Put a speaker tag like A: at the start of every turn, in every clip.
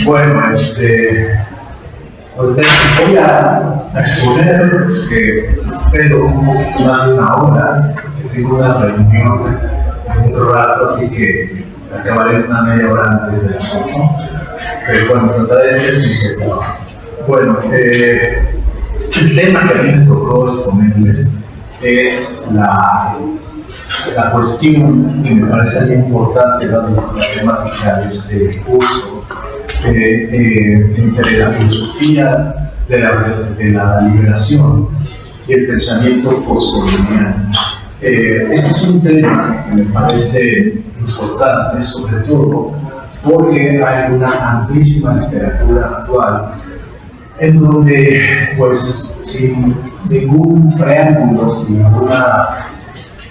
A: Bueno, pues voy a exponer, espero un poquito más de una hora, que tengo una reunión en otro rato, así que acabaré una media hora antes de las 8. Pero bueno, trataré de ser sincero. Bueno, el tema que a mí me tocó exponerles es la cuestión que me parece muy importante, dado la temática de este curso, entre la filosofía de la liberación y el pensamiento postcolonial. Este es un tema que me parece importante, sobre todo porque hay una amplísima literatura actual en donde, pues, sin ningún preámbulo, sin ninguna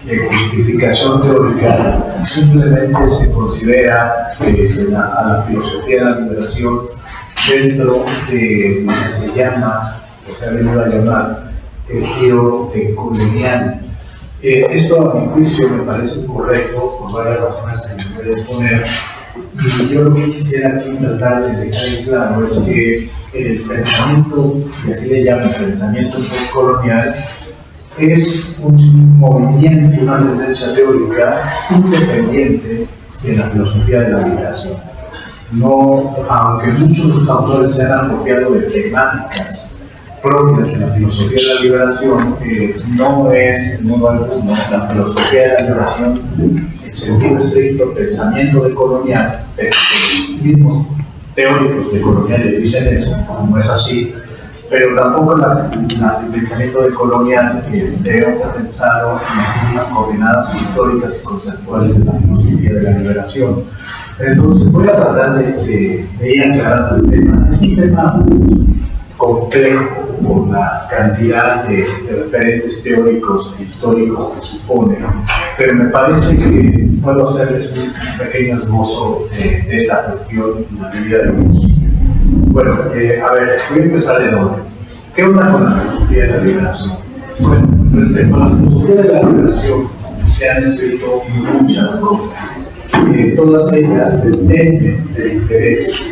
A: justificación teórica, simplemente se considera a la filosofía de la liberación dentro de lo que se llama, o se ha venido a llamar, el giro colonial. Esto, a mi juicio, me parece correcto por varias razones que me voy a exponer. Y yo lo que quisiera aquí tratar de dejar en claro es que el pensamiento, y así le llaman pensamiento postcolonial, es un movimiento, una tendencia teórica independiente de la filosofía de la liberación. No, aunque muchos de los autores se han apropiado de temáticas propias de la filosofía de la liberación, no es, en modo alguno, la filosofía de la liberación en sentido estricto, pensamiento de colonial, es que los mismos teóricos de coloniales dicen eso, no es así. Pero tampoco el pensamiento de colonial debe ser pensado en las mismas coordenadas históricas y conceptuales de la filosofía de la liberación. Entonces voy a tratar de ir aclarando el tema. Es un tema complejo por la cantidad de referentes teóricos e históricos que supone, pero me parece que puedo hacerles un pequeño esbozo de esta cuestión en la medida de lo posible. Bueno, a ver, voy a empezar de orden. ¿Qué onda con la filosofía de la liberación? Bueno, respecto a la filosofía de la liberación se han escrito muchas cosas. Todas ellas dependen del interés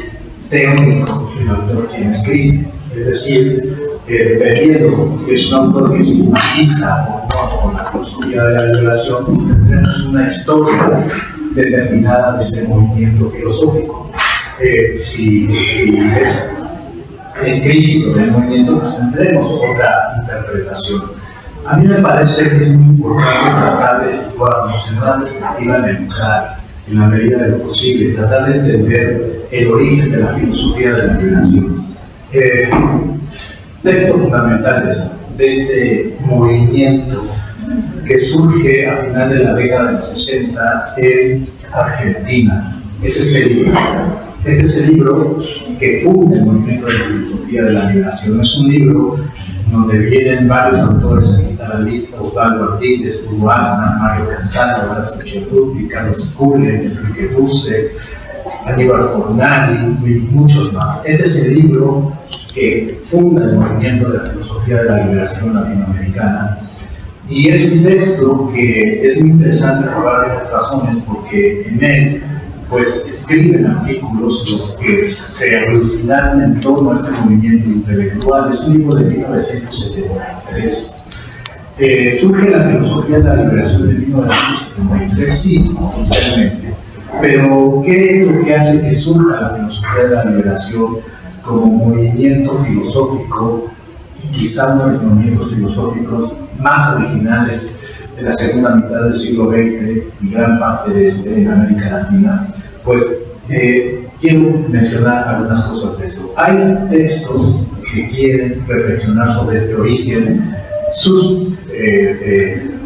A: teórico del autor quien escribe. Es decir, dependiendo si es un autor que simpatiza o no con la filosofía de la liberación, tendremos una historia determinada de ese movimiento filosófico. Si es crítico del movimiento, pues tendremos otra interpretación. A mí me parece que es muy importante tratar de situarnos en una perspectiva neutral, en la medida de lo posible, tratar de entender el origen de la filosofía de la liberación. Texto fundamental de este movimiento que surge a final de la década de los 60 en Argentina es este libro. Este es el libro que funda el movimiento de la filosofía de la liberación. Es un libro donde vienen varios autores, aquí está la lista: Osvaldo Artiles, Hugo Asman, Mario Casano, Horacio Cerruti, Carlos Cullen, Enrique Busse, Aníbal Fornari y muchos más. Este es el libro que funda el movimiento de la filosofía de la liberación latinoamericana. Y es un texto que es muy interesante por varias razones, porque en él pues escriben artículos los que se aglutinaron en torno a este movimiento intelectual. Es un libro de 1973. Surge la filosofía de la liberación de 1973, sí, oficialmente. Pero, ¿qué es lo que hace que surja la filosofía de la liberación como movimiento filosófico, y quizá uno de los movimientos filosóficos más originales de la segunda mitad del siglo XX y gran parte de este en América Latina? Pues quiero mencionar algunas cosas de eso. Hay textos que quieren reflexionar sobre este origen, sus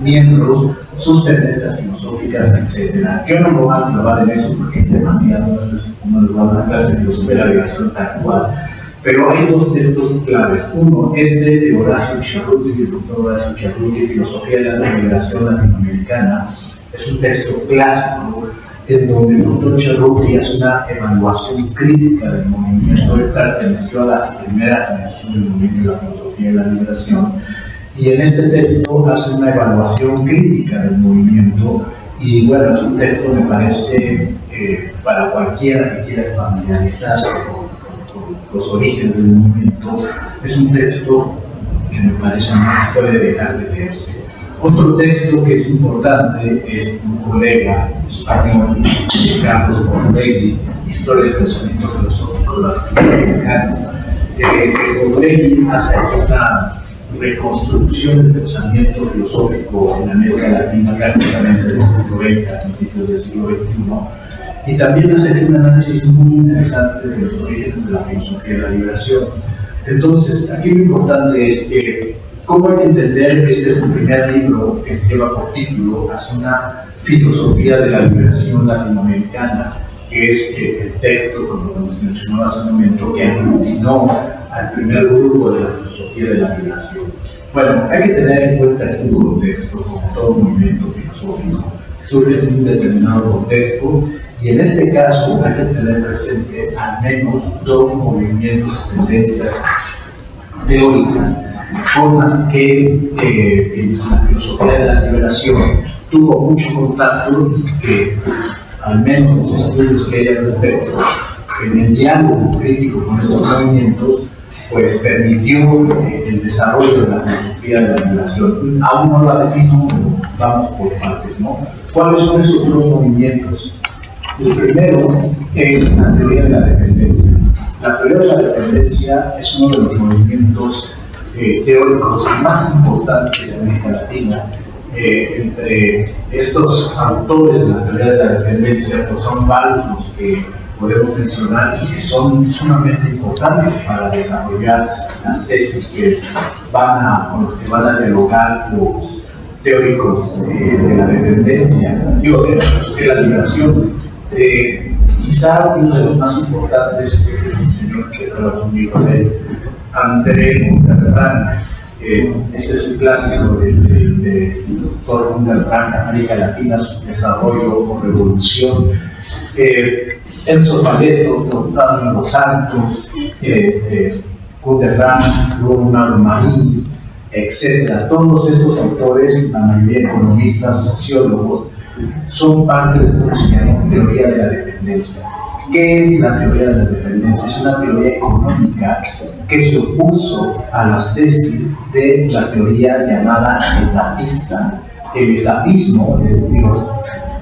A: miembros, sus tendencias filosóficas, etc. Yo no me voy a clavar en eso porque es demasiado, no es una clase de filosofía de la liberación tal cual. Pero hay dos textos claves. Uno, este de Horacio Cerruti, el doctor Horacio Cerruti, Filosofía de la Liberación Latinoamericana. Es un texto clásico en donde el doctor Cerruti hace una evaluación crítica del movimiento. Él perteneció a la primera generación del movimiento de la filosofía de la liberación. Y en este texto hace una evaluación crítica del movimiento. Y bueno, es un texto, me parece, para cualquiera que quiera familiarizarse con los orígenes del movimiento, es un texto que me parece no puede dejar de leerse. Otro texto que es importante es un colega español, Carlos Borregui, Historia del pensamiento filosófico latinoamericano. Borregui hace una reconstrucción del pensamiento filosófico en América Latina prácticamente del siglo XX a principios del siglo XXI, y también hace un análisis muy interesante de los orígenes de la filosofía de la liberación. Entonces, aquí lo importante es que cómo hay que entender que este es el primer libro que lleva por título hacia una filosofía de la liberación latinoamericana, que es el texto, como nos mencionó hace un momento, que aglutinó al primer grupo de la filosofía de la liberación. Bueno, hay que tener en cuenta que un contexto, como todo movimiento filosófico, surge en un determinado contexto, y en este caso hay que tener presente al menos dos movimientos o tendencias teóricas, formas que la filosofía de la liberación tuvo mucho contacto y que, al menos los estudios que hay al respecto, en el diálogo crítico con estos movimientos, pues permitió el desarrollo de la filosofía de la liberación. Aún no la defino, pero vamos por partes, ¿no? ¿Cuáles son esos dos movimientos? El primero es la teoría de la dependencia. La teoría de la dependencia es uno de los movimientos teóricos más importantes de América Latina. Entre estos autores de la teoría de la dependencia, pues son varios los que podemos mencionar y que son sumamente importantes para desarrollar las tesis con las que van a dialogar los teóricos de la dependencia, de la filosofía de la liberación. Quizá uno de los más importantes es el señor que hablaba conmigo de él, André Hundertranck. Este es un clásico del doctor Hundertranck, América Latina, su desarrollo o revolución. Enzo Paleto, Octavio Los Santos, Hundertranck, Ronald Marín, etc. Todos estos autores, la mayoría economistas, sociólogos, son parte de esto que se llama teoría de la dependencia. ¿Qué es la teoría de la dependencia? Es una teoría económica que se opuso a las tesis de la teoría llamada etapista. El etapismo,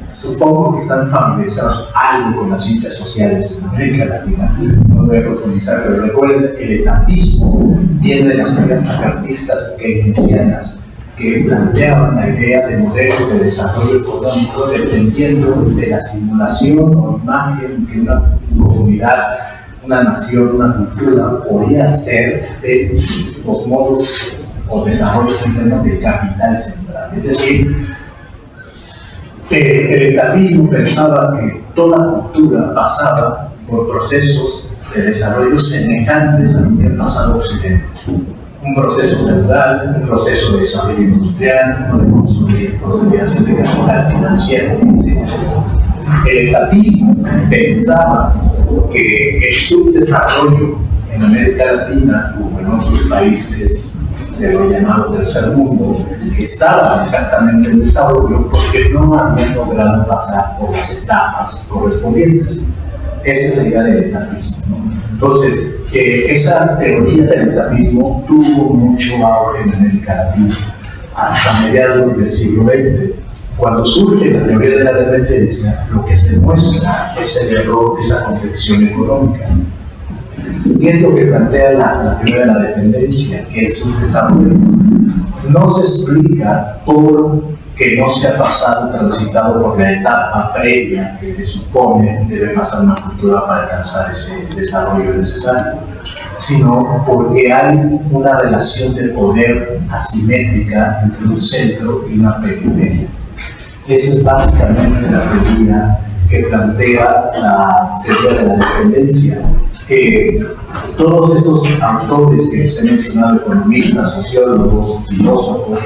A: supongo que están familiarizados algo con las ciencias sociales en América Latina, no voy a profundizar, pero recuerden que el etapismo viene de las teorías macartistas keynesianas, que planteaban la idea de modelos de desarrollo económico dependiendo de la simulación o imagen que una comunidad, una nación, una cultura podía ser de los modos o desarrollos internos del capital central. Es decir, el etapismo pensaba que toda cultura pasaba por procesos de desarrollo semejantes a lo que ha pasado en Occidente. Un proceso natural, un proceso de desarrollo industrial, uno de consolidación de capital financiero, etc. El etapismo pensaba que el subdesarrollo en América Latina, como en otros países de lo llamado tercer mundo, estaban exactamente en desarrollo porque no habían logrado pasar por las etapas correspondientes. Esa es la idea del etapismo, ¿no? Entonces, esa teoría del etapismo tuvo mucho auge en América Latina hasta mediados del siglo XX. Cuando surge la teoría de la dependencia, lo que se muestra es el error de esa concepción económica. ¿Qué es lo que plantea la teoría de la dependencia? Que es un desarrollo. No se explica por que no se ha transitado por la etapa previa que se supone debe pasar una cultura para alcanzar ese desarrollo necesario, sino porque hay una relación de poder asimétrica entre un centro y una periferia. Esa es básicamente la teoría que plantea la teoría de la dependencia. Todos estos autores que les he mencionado, economistas, sociólogos, filósofos,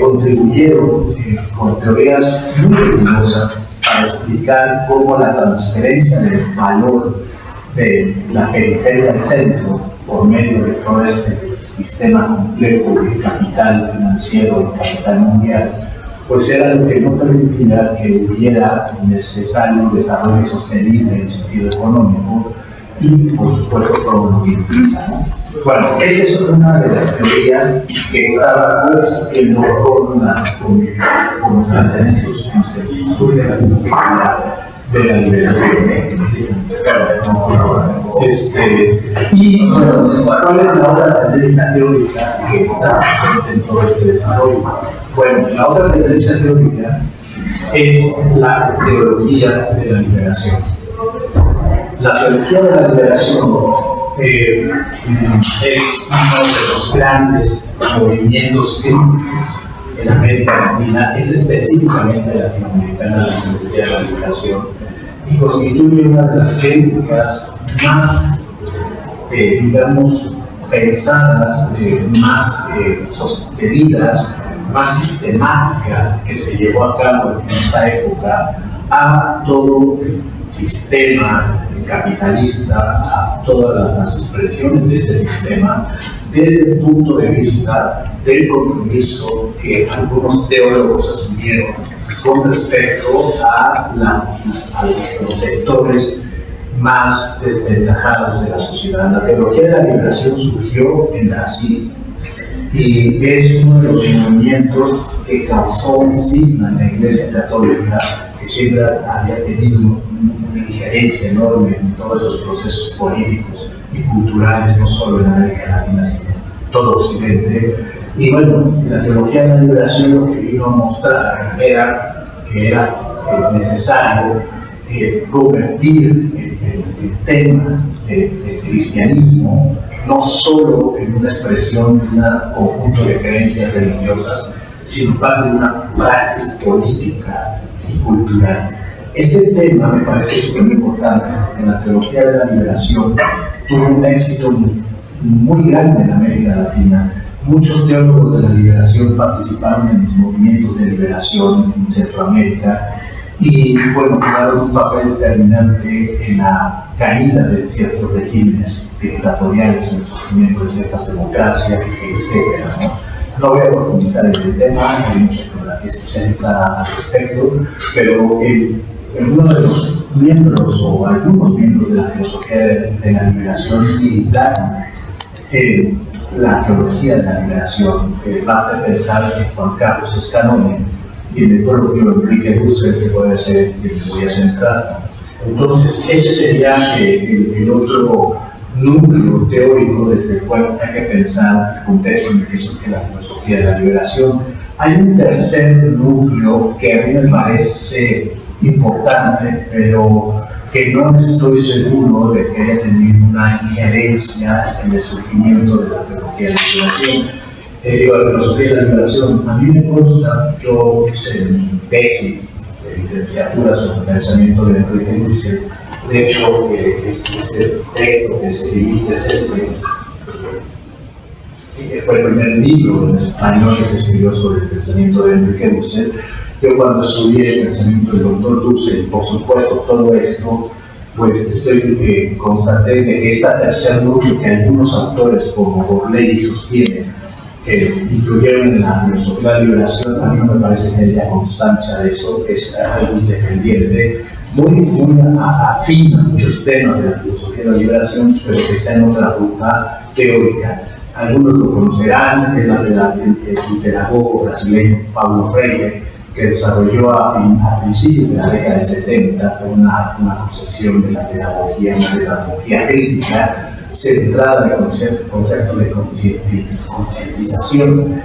A: contribuyeron con teorías muy rigurosas para explicar cómo la transferencia del valor de la periferia al centro por medio de todo este sistema complejo de capital financiero y capital mundial, pues era lo que no permitía que hubiera un necesario desarrollo sostenible en sentido económico y, por supuesto, todo lo que implica, ¿no? Bueno, esa es una de las teorías que estaba coexistiendo con los planteamientos de la filosofía de la liberación. Y bueno, ¿cuál es la otra tendencia teórica que está presente en todo este desarrollo? Bueno, la otra tendencia teórica es la teología de la liberación. La teología de la liberación es uno de los grandes movimientos críticos en América Latina, es específicamente latinoamericana la teología de la liberación, y constituye una de las críticas más, digamos, pensadas, más sostenidas, más sistemáticas que se llevó a cabo en esta época a todo el sistema capitalista, a todas las expresiones de este sistema, desde el punto de vista del compromiso que algunos teólogos asumieron con respecto a los sectores más desventajados de la sociedad. La teología de la liberación surgió en Brasil y es uno de los movimientos que causó un cisma en la Iglesia Católica, que siempre había tenido una injerencia enorme en todos los procesos políticos y culturales, no solo en América Latina, sino en todo Occidente. Y bueno, la teología de la liberación lo que vino a mostrar era que era necesario convertir el tema del cristianismo no solo en una expresión de un conjunto de creencias religiosas, sino parte de una praxis política y cultural. Este tema me parece súper importante porque la teología de la liberación tuvo un éxito muy grande en América Latina. Muchos teólogos de la liberación participaron en los movimientos de liberación en Centroamérica y, bueno, jugaron un papel determinante en la caída de ciertos regímenes dictatoriales, en el surgimiento de ciertas democracias, etc. No voy a profundizar en el tema, hay mucha bibliografía especializada al respecto, pero uno de los miembros o algunos miembros de la filosofía de la liberación militar, la teología de la liberación, basta pensar en Juan Carlos Escanone y en el propio Enrique Dussel, que puede ser que me voy a centrar. Entonces, ese sería el otro núcleo teórico desde el cual hay que pensar el contexto en el que surge la filosofía de la liberación. Hay un tercer núcleo que a mí me parece importante, pero que no estoy seguro de que haya tenido una injerencia en el surgimiento de la teología de la liberación. La filosofía de la liberación, a mí me consta, yo hice mi tesis de licenciatura sobre el pensamiento de Enrique Dussel. De hecho, ese texto que escribí es fue el primer libro en español que se escribió sobre el pensamiento de Enrique Dussel. Yo cuando estudié el pensamiento del doctor Dussel, por supuesto, todo esto, pues constaté de que esta tercer núcleo que algunos autores como Borley sostienen que influyeron en la filosofía de la liberación, a mí no me parece que haya constancia de eso, es algo independiente, muy afín a muchos temas de la filosofía de la liberación, pero que está en otra ruta teórica. Algunos lo conocerán, es la del pedagogo brasileño Paulo Freire, que desarrolló a principios de la década de 70 una concepción de la pedagogía, una pedagogía crítica, centrada en el concepto de concientización.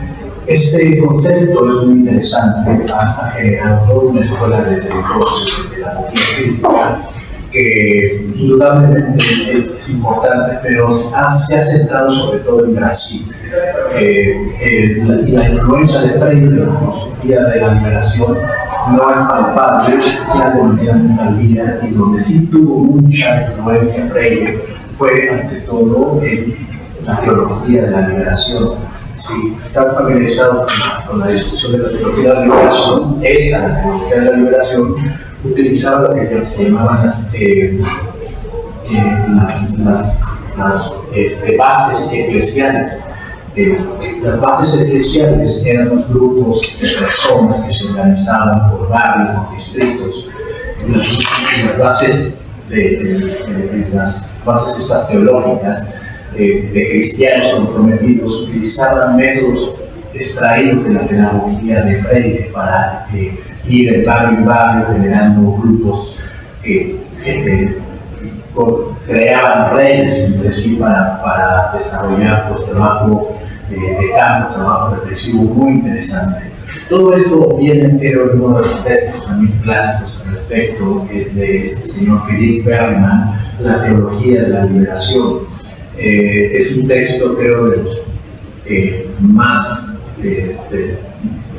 A: Este concepto es muy interesante, ha generado toda una escuela desde entonces de pedagogía crítica, que indudablemente es importante, pero se ha centrado sobre todo en Brasil. Y la influencia de Freire en la filosofía de la liberación no es palpable ya de manera muy tardía, y donde sí tuvo mucha influencia Freire fue ante todo en la teología de la liberación. Si están familiarizados con la discusión de la teología de la liberación, la teología de la liberación utilizaba lo que se llamaban las bases eclesiales. Las bases eclesiales eran los grupos de personas que se organizaban por barrios, por distritos. Las bases de las bases estas teológicas de cristianos comprometidos, utilizaban métodos extraídos de la pedagogía de Freire para ir de barrio en barrio generando grupos que creaban redes entre sí para desarrollar pues, trabajo de campo, trabajo reflexivo muy interesante. Todo esto viene, pero en uno de los textos también clásicos al respecto, es de este señor Philippe Bergman, La teología de la liberación. Es un texto, creo, de los que más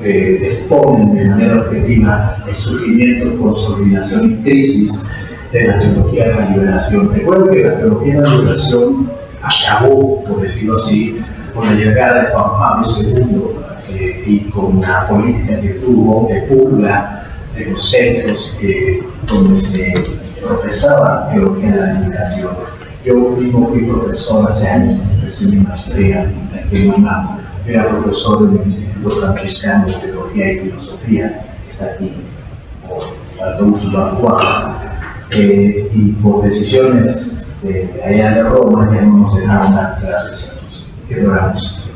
A: exponen de manera objetiva el surgimiento, consolidación y crisis de la teología de la liberación. Recuerdo que la teología de la liberación acabó, por decirlo así, con la llegada de Juan Pablo II y con la política que tuvo de purga de los centros donde se profesaba teología de la liberación. Yo mismo fui profesor hace años, empecé mi maestría aquí en Lima. Era profesor del Instituto Franciscano de Teología y Filosofía, que está aquí, por Adolfo Barboa. Y por decisiones de allá de Roma ya no nos dejaron dar clases, que no éramos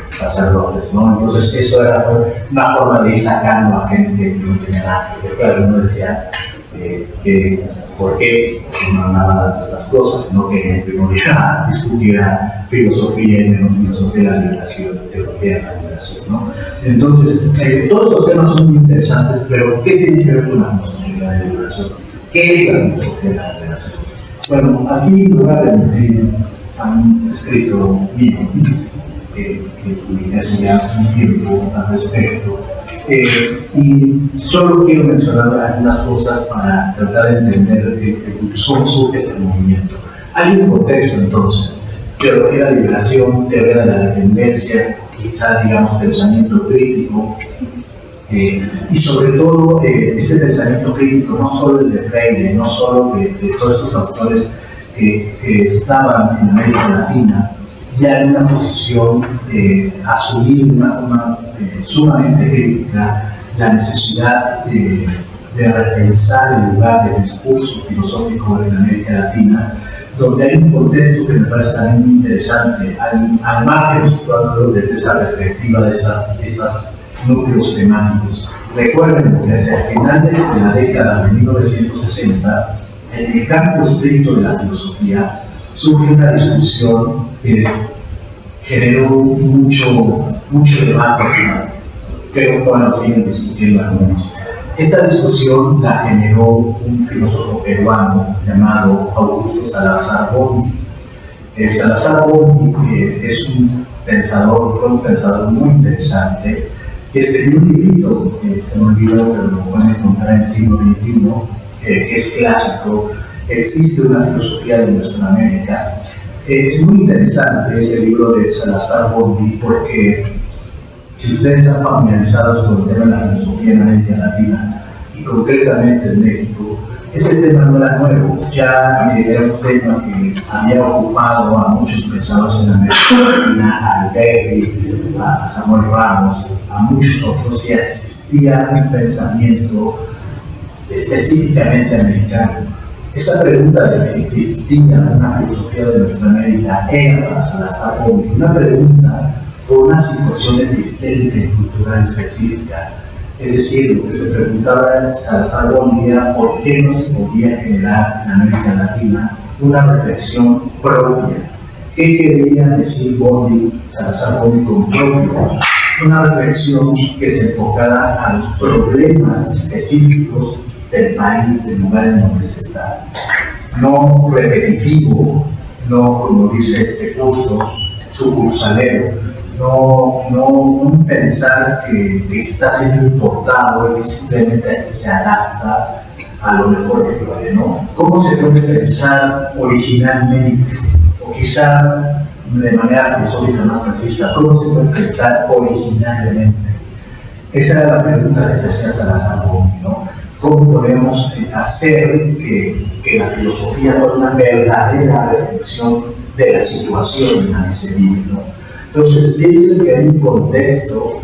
A: sacerdotes, ¿no? Entonces eso era una forma de ir sacando a gente que no tenía nada. Porque claro, uno decía que por qué no hablaban de estas cosas, no que uno discutiera filosofía y menos filosofía de la liberación, teología de la liberación, ¿no? Entonces, todos estos temas son muy interesantes, pero ¿qué tiene que ver con la filosofía de la liberación? ¿Qué es la filosofía de la liberación? Bueno, aquí voy a remitir a un escrito mío que publiqué hace ya un tiempo al respecto. Y solo quiero mencionar algunas cosas para tratar de entender cómo surge este movimiento. Hay un contexto entonces, teología de la liberación, teoría de la dependencia, quizá digamos pensamiento crítico, y sobre todo este pensamiento crítico, no solo el de Freire, no solo de todos estos autores que estaban en América Latina, ya en una posición de asumir de una forma sumamente crítica la necesidad de repensar el lugar del discurso filosófico en América Latina, donde hay un contexto que me parece también muy interesante, al margen desde esta perspectiva de estos núcleos temáticos. Recuerden que hacia el final de la década de 1960, en el campo estricto de la filosofía, surge una discusión que generó mucho debate, pero todavía siguen discutiendo algunos. Esta discusión la generó un filósofo peruano llamado Augusto Salazar Bondy. Salazar Bondy fue un pensador muy interesante, que escribió un librito, se me olvidó, pero lo pueden encontrar en el siglo XXI, que es clásico. Existe una filosofía de nuestra América. Es muy interesante ese libro de Salazar Bondy porque si ustedes están familiarizados con el tema de la filosofía en América Latina y concretamente en México, ese tema no era nuevo, ya era un tema que había ocupado a muchos pensadores en América Latina, a Alberti, a Samuel Ramos, a muchos otros, y existía un pensamiento específicamente americano. Esa pregunta de si existía una filosofía de nuestra América era para Salazar Bondy una pregunta por una situación epistémica y cultural específica. Es decir, lo que se preguntaba Salazar Bondy era por qué no se podía generar en América Latina una reflexión propia. ¿Qué quería decir Salazar Bondy con propio? Una reflexión que se enfocara a los problemas específicos del país, del lugar en donde se está. No repetitivo, no, como dice este curso, sucursalero, no pensar que está siendo importado y que simplemente se adapta a lo mejor que puede, ¿no? ¿Cómo se puede pensar originalmente? O quizá de manera filosófica más precisa, ¿cómo se puede pensar originalmente? Esa era la pregunta que se hacía Salazar Bondy, ¿no? ¿Cómo podemos hacer que la filosofía fuera una verdadera reflexión de la situación en la que se vive, ¿no? Entonces, pienso que hay un contexto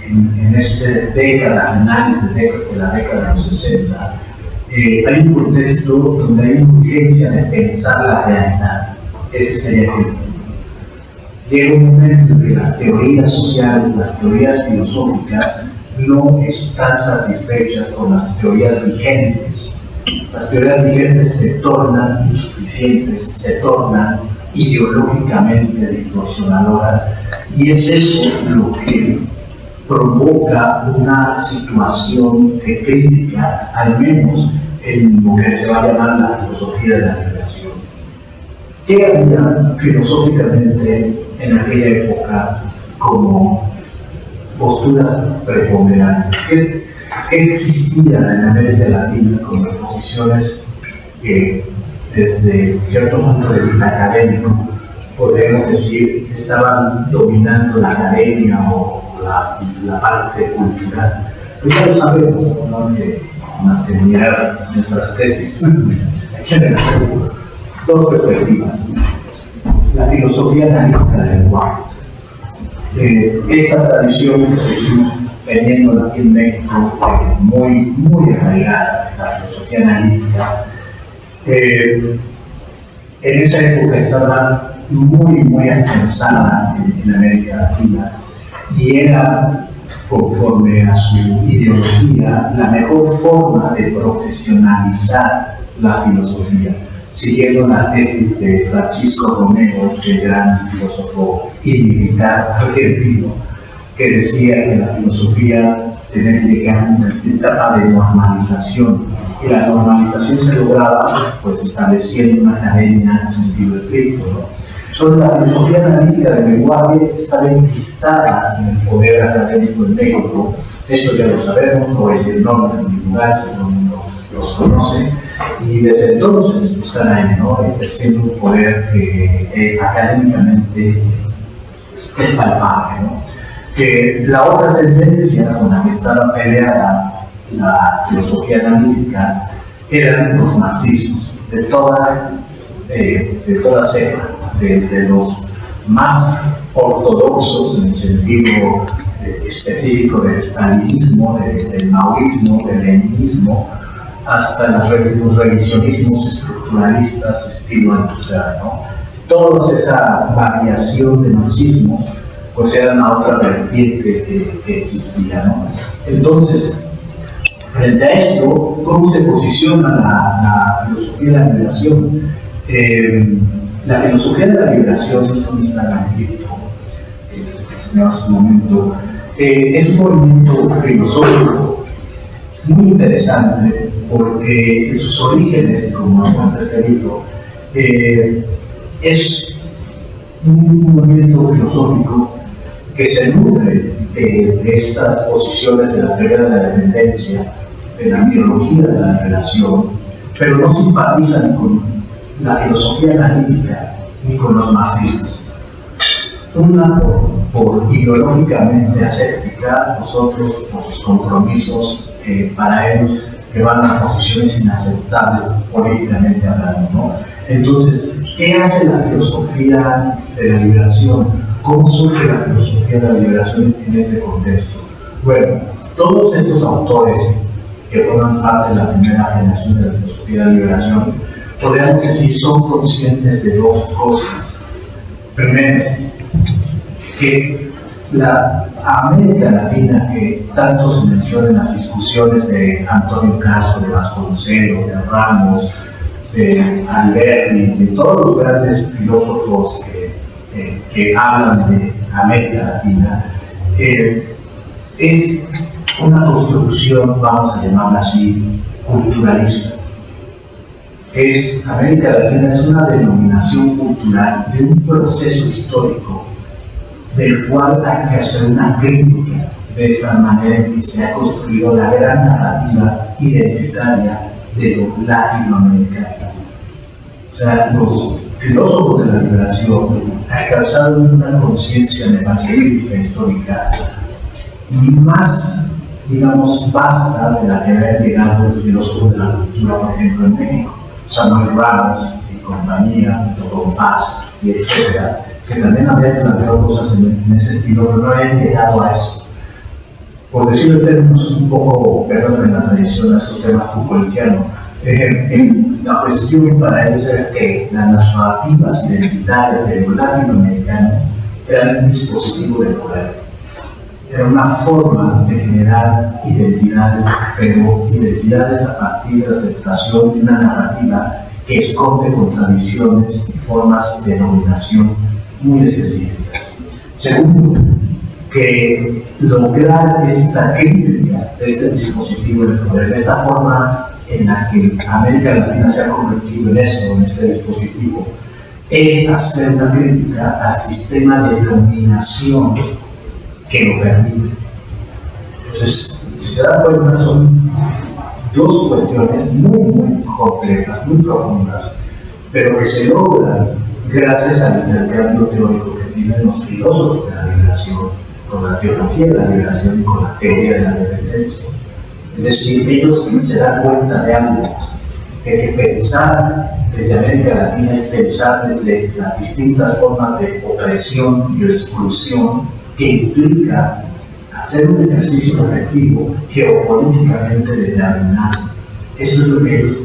A: en esta década, finales de la década de los 60, hay un contexto donde hay una urgencia de pensar la realidad. Ese sería el punto. Llega un momento en que las teorías sociales, las teorías filosóficas, no están satisfechas con las teorías vigentes. Las teorías vigentes se tornan insuficientes, se tornan ideológicamente distorsionadoras, y es eso lo que provoca una situación de crítica, al menos en lo que se va a llamar la filosofía de la liberación. ¿Qué había filosóficamente en aquella época como posturas preponderantes? ¿Qué existía en América Latina como posiciones que desde cierto punto de vista académico podemos decir que estaban dominando la academia o la parte cultural? Pues ya lo sabemos, ¿no? Que más que mirar nuestras tesis, generan dos perspectivas. La filosofía analítica del lenguaje. Esta tradición que seguimos teniendo aquí en México, muy arraigada, la filosofía analítica, en esa época estaba muy afianzada en América Latina, y era, conforme a su ideología, la mejor forma de profesionalizar la filosofía, siguiendo la tesis de Francisco Romero, el gran filósofo y militar argentino, que decía que la filosofía tenía que llegar a una etapa de normalización, y la normalización se lograba pues estableciendo una academia en sentido estricto, ¿no? Sobre la filosofía analítica del lenguaje está enquistada en el poder académico en México. Esto ya lo sabemos, no voy a decir nombres ni lugares, todo el mundo los conoce, y desde entonces están ahí, ¿no? Ejerciendo un poder que académicamente es palpable, ¿no? Que la otra tendencia con la que estaba peleada la filosofía analítica eran los marxismos, de toda cepa, desde los más ortodoxos en el sentido específico del stalinismo, del maoísmo, del leninismo, hasta los revisionismos estructuralistas estilo Althusser, ¿no? Toda esa variación de marxismos pues era una otra vertiente que existía, ¿no? Entonces, frente a esto, ¿cómo se posiciona la filosofía de la liberación? La filosofía de la liberación, esto está en el libro que se hace un momento, es un movimiento filosófico muy interesante, porque en sus orígenes, como muestra este libro, es un movimiento filosófico que se nutre de estas posiciones de la teoría de la dependencia, de la ideología de la liberación, pero no simpatiza ni con la filosofía analítica ni con los marxismos. Una por ideológicamente aséptica, nosotros por sus compromisos para ellos que van a posiciones inaceptables políticamente hablando, ¿no? Entonces, ¿qué hace la filosofía de la liberación? ¿Cómo surge la filosofía de la liberación en este contexto? Bueno, todos estos autores que forman parte de la primera generación de la filosofía de la liberación, podríamos decir, son conscientes de dos cosas. Primero, que la América Latina, que tanto se menciona en las discusiones de Antonio Caso, de Vasconcelos, de Ramos, de Alberti, de todos los grandes filósofos que hablan de América Latina, es una construcción, vamos a llamarla así, culturalista. América Latina es una denominación cultural de un proceso histórico del cual hay que hacer una crítica de esa manera en que se ha construido la gran narrativa identitaria de lo latinoamericano. O sea, los filósofos de la liberación alcanzaron una conciencia de base bíblica histórica más, digamos, vasta de la que había llegado los filósofos de la cultura, por ejemplo, en México. Samuel Ramos y compañía, Don Paz y etcétera, que también habían planteado cosas en ese estilo, pero no habían llegado a eso. por decirlo en términos un poco, perdón, en la tradición de estos temas Foucaultianos, la cuestión para ellos era que las narrativas identitarias de los latinoamericanos eran un dispositivo de poder. Era una forma de generar identidades, pero identidades a partir de la aceptación de una narrativa que esconde contradicciones y formas de dominación muy específicas. Segundo, que lograr esta crítica de este dispositivo de poder, de esta forma en la que América Latina se ha convertido en eso, en este dispositivo, es hacer una crítica al sistema de dominación que lo permite. Entonces, si se da cuenta, son dos cuestiones muy complejas, muy profundas, pero que se logran gracias al intercambio teórico que tienen los filósofos de la liberación, con la teología de la liberación y con la teoría de la dependencia. Es decir, ellos se dan cuenta de algo, que pensar desde América Latina es pensar desde las distintas formas de opresión y exclusión que implica hacer un ejercicio reflexivo geopolíticamente determinado. Eso es lo que a ellos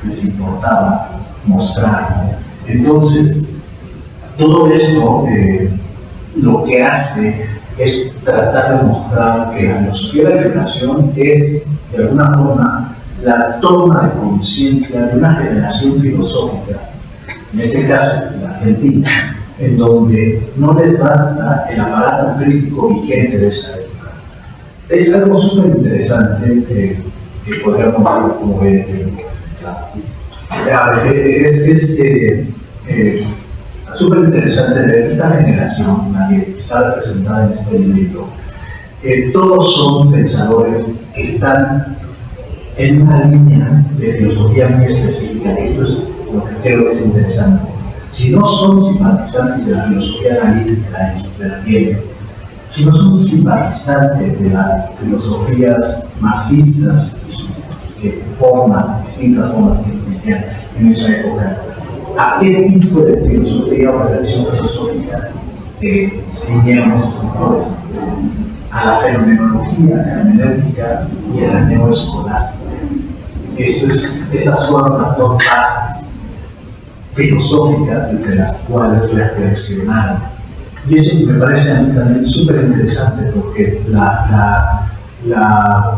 A: les importaba mostrar. Entonces, todo esto lo que hace es tratar de mostrar que la filosofía de la liberación es, de alguna forma, la toma de conciencia de una generación filosófica, en este caso la Argentina, en donde no les basta el aparato crítico vigente de esa época. Es algo súper interesante que podríamos ver como súper interesante ver esta generación, la que está representada en este libro. Todos son pensadores que están en una línea de filosofía muy específica. Esto es lo que creo que es interesante. Si no son simpatizantes de la filosofía analítica y supervivientes, si no son simpatizantes de las filosofías marxistas y distintas formas que existían en esa época, ¿a qué tipo de filosofía o reflexión filosófica se ciñeron esos sectores? A la fenomenología, hermenéutica y a la neoescolástica. Estas son las dos bases filosóficas desde las cuales reflexionar. Y eso me parece a mí también súper interesante, porque la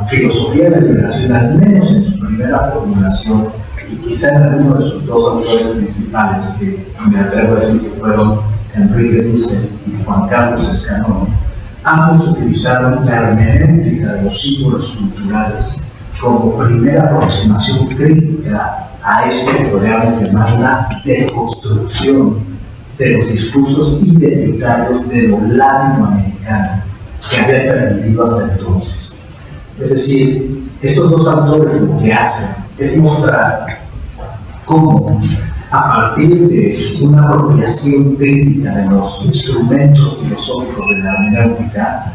A: filosofía de la liberación, al menos en su primera formulación, y quizá en alguno de sus dos autores principales, que me atrevo a decir que fueron Enrique Dussel y Juan Carlos Escanón, ambos utilizaron la hermenéutica de los símbolos culturales como primera aproximación crítica a esto que podríamos llamar la deconstrucción de los discursos identitarios de lo latinoamericano que habían permitido hasta entonces. Es decir, estos dos autores lo que hacen es mostrar cómo, a partir de una apropiación crítica de los instrumentos filosóficos de la hermenéutica,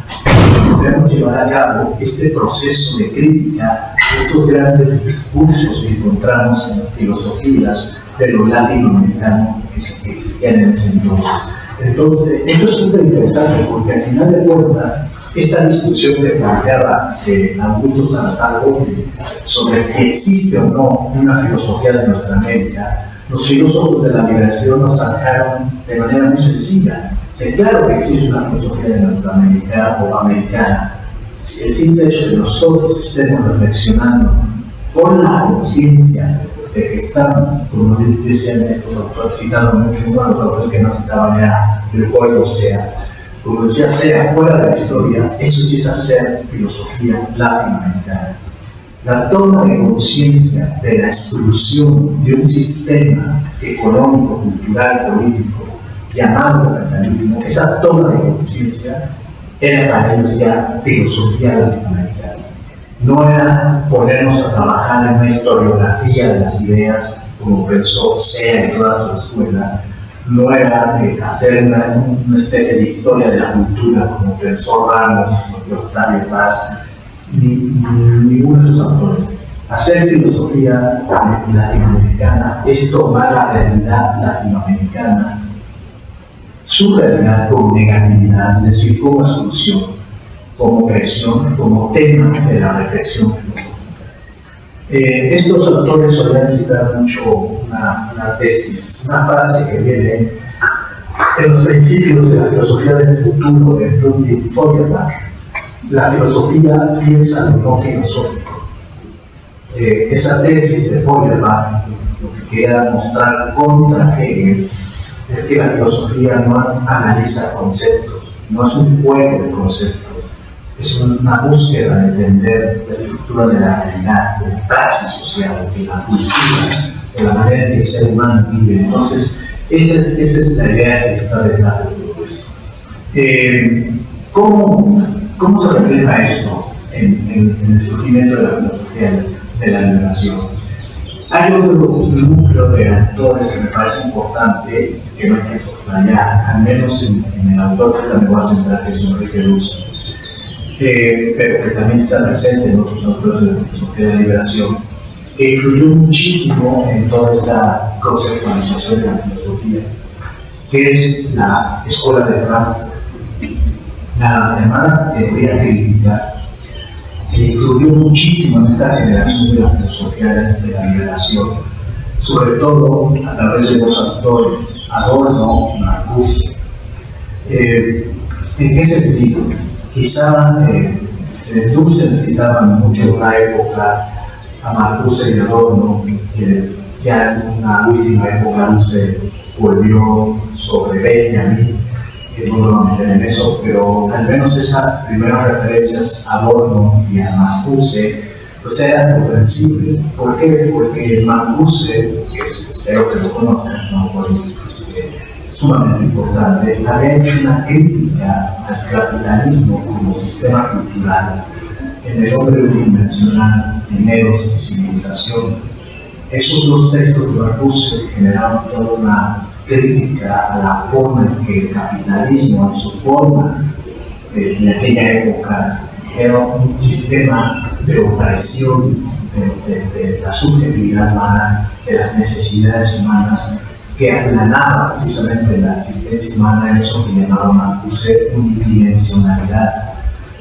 A: podemos llevar a cabo este proceso de crítica de estos grandes discursos que encontramos en las filosofías de lo latinoamericano que existían en ese entonces. Entonces, esto es súper interesante porque al final de cuentas, esta discusión que planteaba Augusto Salazar sobre si existe o no una filosofía de nuestra América, los filósofos de la liberación nos sacaron de manera muy sencilla. Claro que existe una filosofía de nuestra América o americana. El simple hecho de nosotros estemos reflexionando con la conciencia de que estamos, como decían estos autores, citando mucho, uno de los autores que más citaban era Leopoldo Sea. Como decía Sea, fuera de la historia, eso empieza a ser filosofía latinoamericana. La toma de conciencia de la exclusión de un sistema económico, cultural, político llamado capitalismo, esa toma de conciencia era para ellos ya filosofía latinoamericana. No era ponernos a trabajar en una historiografía de las ideas, como pensó Sea en toda su escuela. No era hacer una especie de historia de la cultura, como pensó Ramos y Octavio Paz, ninguno de esos autores. Hacer filosofía latinoamericana es tomar la realidad latinoamericana, su realidad como negatividad, es decir, como exclusión, como presión, como tema de la reflexión filosófica. Estos autores solían citar mucho una tesis, una frase que viene en los principios de la filosofía del futuro de Ludwig Feuerbach. La filosofía piensa lo no filosófico. Esa tesis de Feuerbach lo que quería mostrar contra Hegel es que la filosofía no analiza conceptos, no es un juego de conceptos, es una búsqueda de entender la estructura de la realidad, de la praxis social, de la cultura, de la manera en que el ser humano vive. Entonces, esa es la idea que está detrás de todo esto. ¿Cómo se refleja esto en el surgimiento de la filosofía de la liberación? Hay otro núcleo de autores que me parece importante, que no hay que soslayar, al menos en el autor que me voy a centrar, que es Enrique Dussel, pero que también está presente en otros autores de la filosofía de la liberación, que influyó muchísimo en toda esta conceptualización de la filosofía, que es la Escuela de Frankfurt. La llamada teoría crítica influyó muchísimo en esta generación de la filosofía de la liberación, sobre todo a través de dos autores, Adorno y Marcuse. ¿En qué sentido? Quizá Dussel citaba mucho la época a Marcuse y Adorno, que ya en una última época Dussel volvió sobre Benjamin, que no lo vamos a meter en eso, pero al menos esas primeras referencias a Adorno y a Marcuse pues eran comprensibles. ¿Por qué? Porque Marcuse, que espero que lo conozcan, ¿no? Sumamente importante, había hecho una crítica al capitalismo como sistema cultural, en el hombre unidimensional, primeros y civilización. Esos dos textos de Marcuse generaron toda una crítica a la forma en que el capitalismo, en su forma en aquella época, era un sistema de opresión de la subjetividad humana, de las necesidades humanas, que aplanaba precisamente la existencia humana en eso que llamaba Marcuse unidimensionalidad.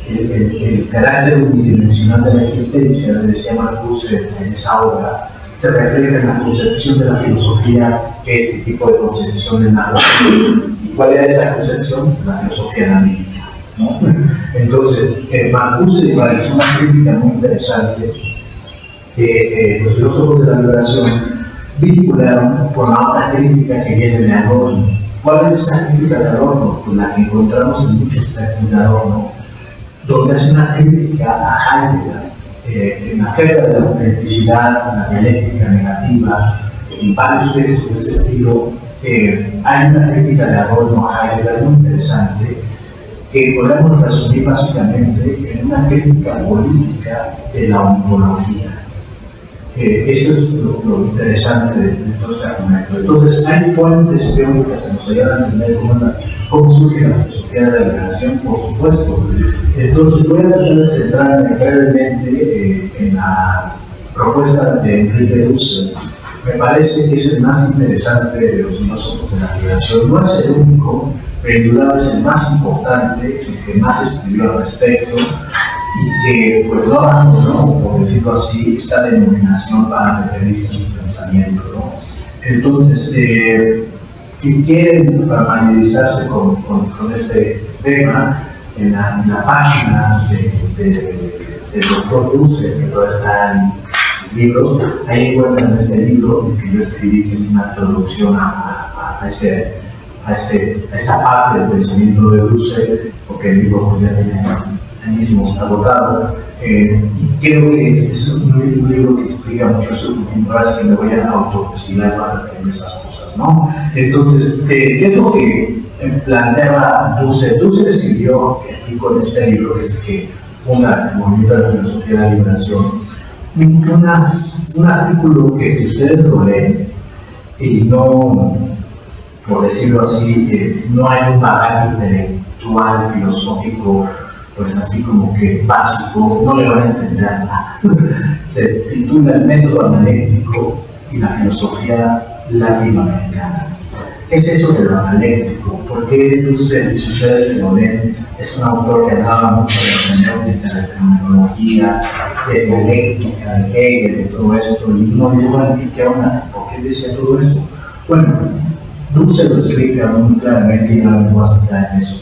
A: El carácter unidimensional de la existencia, le decía Marcuse en esa obra, se refleja en la concepción de la filosofía que este tipo de concepciones narra. ¿Y cuál era esa concepción? La filosofía analítica, ¿no? Entonces, Marcuse realizó una crítica muy interesante que los filósofos de la liberación vincularon con la otra crítica que viene de Adorno. ¿Cuál es esa crítica de Adorno? Pues la que encontramos en muchos textos de Adorno, donde hace una crítica a Heidegger, en la feria de la autenticidad, en la dialéctica negativa, en varios textos de este estilo. Hay una crítica de Adorno a Heidegger muy interesante, que podemos resumir básicamente en una crítica política de la ontología. Esto es lo interesante de todo este argumento. Entonces, hay fuentes teóricas que nos ayudan a entender cómo surge la filosofía de la liberación, por supuesto. Entonces, voy a tratar de centrarme brevemente en la propuesta de Enrique Dussel. Me parece que es el más interesante de los filósofos de la liberación. No es el único, pero indudablemente es el más importante, el que más escribió al respecto, y que pues no abandonó, por decirlo así, esta denominación para referirse a su pensamiento, ¿no? Entonces, si quieren familiarizarse con este tema, en la página del doctor Dussel, que todavía está en libros, ahí encuentran este libro que yo escribí, que es una introducción a esa parte del pensamiento de Dussel, porque el libro pues, ya tiene añísimos agotado, y creo que es un libro que explica mucho eso, así que me voy a autofusilar para referirme a esas cosas, ¿no? Entonces, ¿qué es lo que planteaba Dussel? Dussel escribió aquí con este libro, que es el que funda el movimiento de la filosofía de la liberación, un artículo que si ustedes lo leen y no, por decirlo así, no hay un bagaje intelectual, filosófico, pues así como que básico, no le van a entender nada. Se titula El método analítico y la filosofía latinoamericana. ¿Qué es eso de lo analéctico? ¿Por qué Dussel y Suchet-Simonet es un autor que hablaba mucho de la semántica, de fenomenología, de dialéctica, de Hegel, de todo esto? Y uno dice, bueno, ¿qué onda? ¿Por qué decía todo esto? Bueno, Dussel lo explica muy claramente y no me voy a centrar en eso.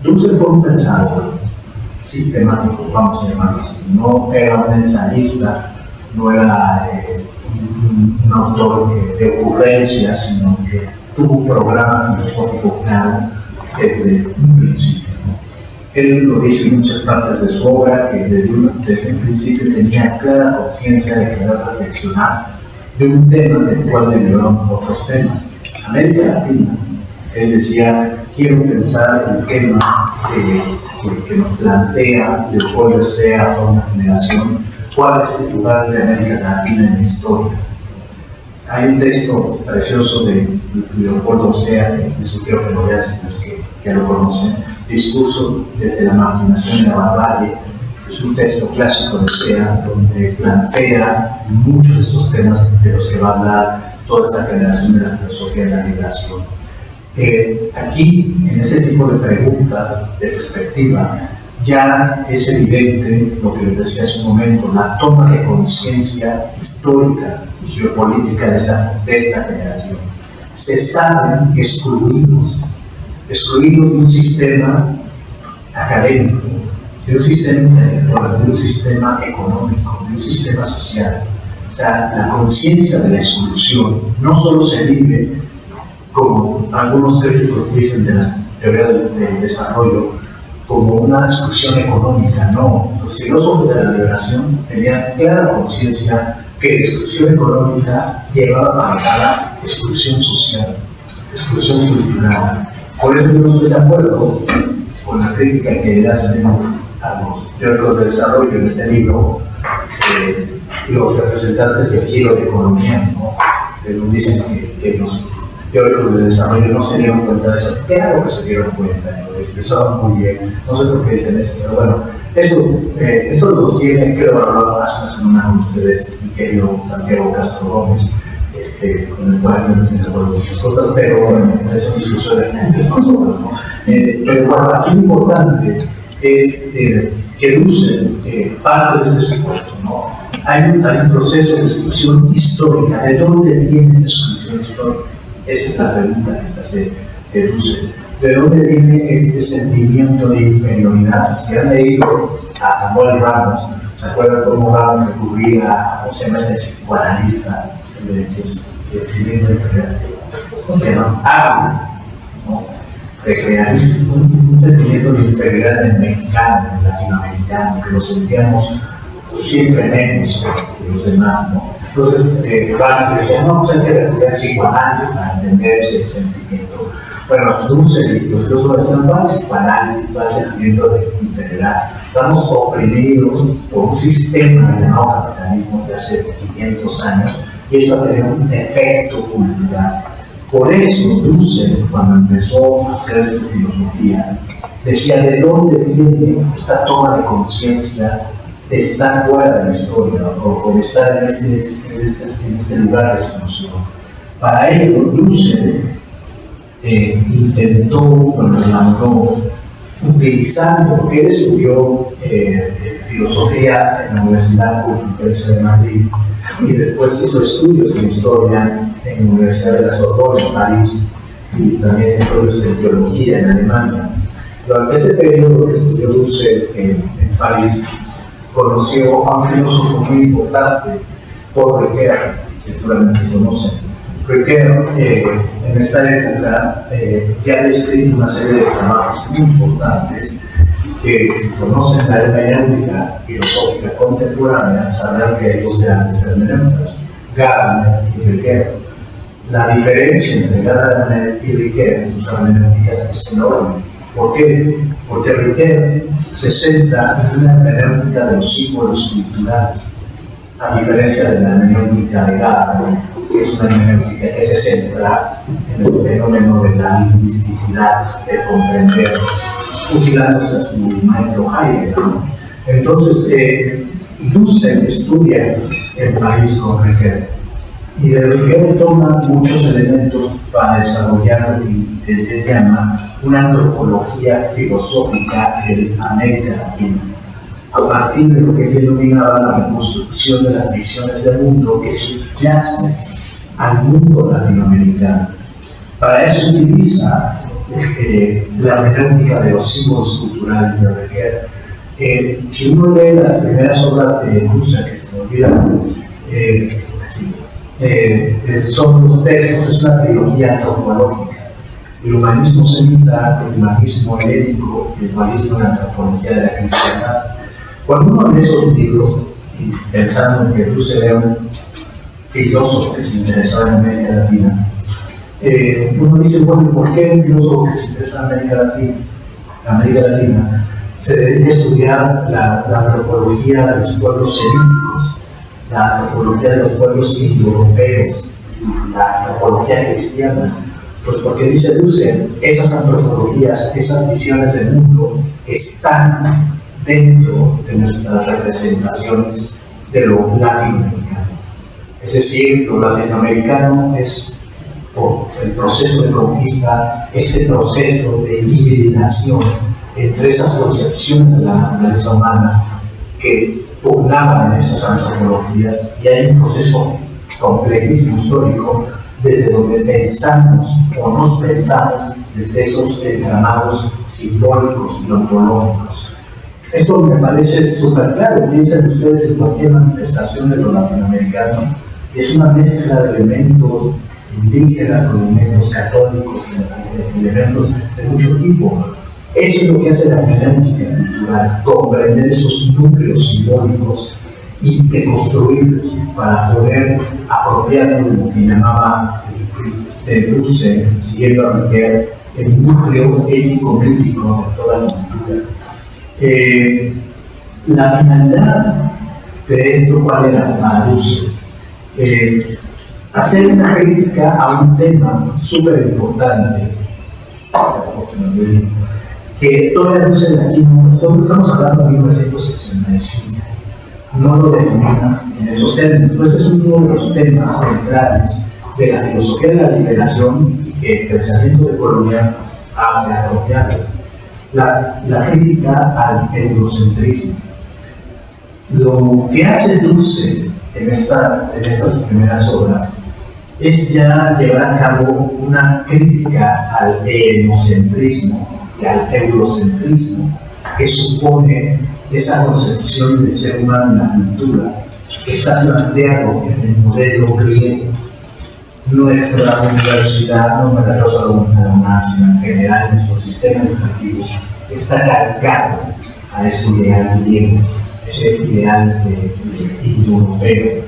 A: Dussel fue un pensador sistemático, vamos a llamarlo así. No era un ensayista, no era un autor de ocurrencias, sino que tuvo un programa filosófico claro desde un principio. Él lo dice en muchas partes de su obra, que desde un principio tenía clara conciencia de querer reflexionar de un tema del cual derivaron otros temas. América Latina, él decía, quiero pensar el tema que nos plantea el pueblo sea toda una generación, cuál es el lugar de América Latina en la historia. Hay un texto precioso de Leopoldo Sea, que eso quiero que lo vean los que lo conocen, Discurso desde la marginación y la barbarie. Es un texto clásico de Sea, donde plantea muchos de estos temas de los que va a hablar toda esta generación de la filosofía de la liberación. Aquí, en ese tipo de pregunta, de perspectiva, ya es evidente lo que les decía hace un momento, la toma de conciencia histórica y geopolítica de esta generación. Se saben excluidos de un sistema académico, de un sistema intelectual, de un sistema económico, de un sistema social. O sea, la conciencia de la exclusión no solo se vive, como algunos críticos dicen de la teoría del desarrollo, como una exclusión económica. No, los filósofos de la liberación tenían clara conciencia que la exclusión económica llevaba a la exclusión social, exclusión cultural. Por eso yo no estoy de acuerdo con la crítica que le hacen a los teóricos del desarrollo en este libro, los representantes del giro de economía, ¿no? Dicen que los teóricos del desarrollo no se dieron cuenta de eso. Claro que se dieron cuenta, lo expresaron muy bien. No sé por qué dicen eso, pero bueno, esto los tiene, creo, hablado hace una semana con ustedes, mi querido Santiago Castro Gómez, con el cual no estoy de acuerdo con muchas cosas, pero bueno, eso discusiones entre nosotros, ¿no? Pero bueno, aquí lo importante es que Dussel parte de este supuesto, ¿no? Hay un proceso de exclusión histórica. ¿De dónde viene esa exclusión histórica? Esa es la pregunta que se hace de Dussel. ¿De dónde viene este sentimiento de inferioridad? Si han leído a Samuel Ramos, ¿se acuerdan cómo Ramos recurría a, ¿cómo se llama este psicoanalista? El sentimiento de inferioridad. ¿Cómo se llama? ¿no? De crear un sentimiento de inferioridad en el mexicano, en el latinoamericano, que lo sentíamos siempre menos que los demás, ¿no? Entonces, Ramos decía, no, pues hay que buscar el psicoanálisis para entender ese sentimiento. Bueno, Dussel y los filósofos decían, no hay psicoanálisis, no hay sentimiento de inferioridad. Estamos oprimidos por un sistema llamado capitalismo de hace 500 años y eso ha tenido un efecto cultural. Por eso Dussel, cuando empezó a hacer su filosofía, decía de dónde viene esta toma de conciencia de estar fuera de la historia o de estar en este lugar desconocido. Para ello, Dussel intentó, elaboró, utilizando, porque él estudió filosofía en la Universidad Complutense de Madrid y después hizo estudios en historia en la Universidad de la Sorbona en París y también estudios en teología en Alemania. Durante ese periodo que estudió Dussel en París, conoció a un filósofo muy importante, Paul Ricoeur, que seguramente conocen. Ricoeur, en esta época, ya ha escrito una serie de trabajos muy importantes que, si conocen la hermenéutica filosófica contemporánea, sabrán que hay dos grandes hermeneutas, Gadamer y Ricoeur. La diferencia entre Gadamer y Ricoeur en sus hermenéuticas es enorme. ¿Por qué? Porque Ricoeur se centra en una hermenéutica de los símbolos culturales, a diferencia de la hermenéutica de Gadamer, que es una hermenéutica que se centra en el fenómeno de la lingüisticidad, de comprender, fusilándose a su maestro Heidegger. Entonces, Dussel estudia en París con Ricoeur Y de Riquet toma muchos elementos para desarrollar lo que él llama una antropología filosófica de América Latina, a partir de lo que él denominaba la reconstrucción de las visiones del mundo que subyace al mundo latinoamericano. Para eso utiliza la hermenéutica de los símbolos culturales de Riquet. Si uno lee las primeras obras de Husserl, que se me olvidan, son los textos, es una trilogía antropológica: el humanismo semita, el humanismo helénico y el humanismo de la antropología de la cristiandad. Cuando uno lee esos libros, y pensando en que Husserl era un filósofo que se interesaba en América Latina, uno dice, bueno, ¿por qué un filósofo que se interesa en América Latina se dedica a estudiar la antropología de los pueblos semíticos, la antropología de los pueblos indoeuropeos, la antropología cristiana? Pues porque dice Husserl, esas antropologías, esas visiones del mundo están dentro de nuestras representaciones de lo latinoamericano. Es decir, lo latinoamericano es, por el proceso de conquista, este proceso de hibridación entre esas concepciones de la naturaleza humana que pugnaban en esas antropologías, y hay un proceso complejísimo histórico desde donde pensamos o nos pensamos desde esos entramados simbólicos y ontológicos. Esto me parece súper claro. Piensen ustedes en cualquier manifestación de lo latinoamericano, es una mezcla de elementos indígenas, de elementos católicos, de elementos de mucho tipo. Eso es lo que hace la hermenéutica cultural, comprender esos núcleos simbólicos y deconstruirlos para poder apropiarnos de lo que llamaba Husserl, siguiendo a Riquet, el núcleo ético-mítico de toda la cultura. La finalidad de esto, ¿cuál era para Husserl? Hacer una crítica a un tema súper importante, que todavía Husserl aquí no, estamos hablando de 1965, no lo determina en esos términos, pero este es uno de los temas centrales de la filosofía de la liberación y que el pensamiento decolonial hace apropiado. La crítica al eurocentrismo. Lo que hace Husserl en estas primeras obras es ya llevar a cabo una crítica al helenocentrismo y al eurocentrismo, que supone esa concepción del ser humano en la cultura que está planteado en el modelo griego. Nuestra universidad, no me refiero solo a la UNAM, sino en general nuestro sistema educativo está cargado a ese ideal griego, ese ideal indoeuropeo.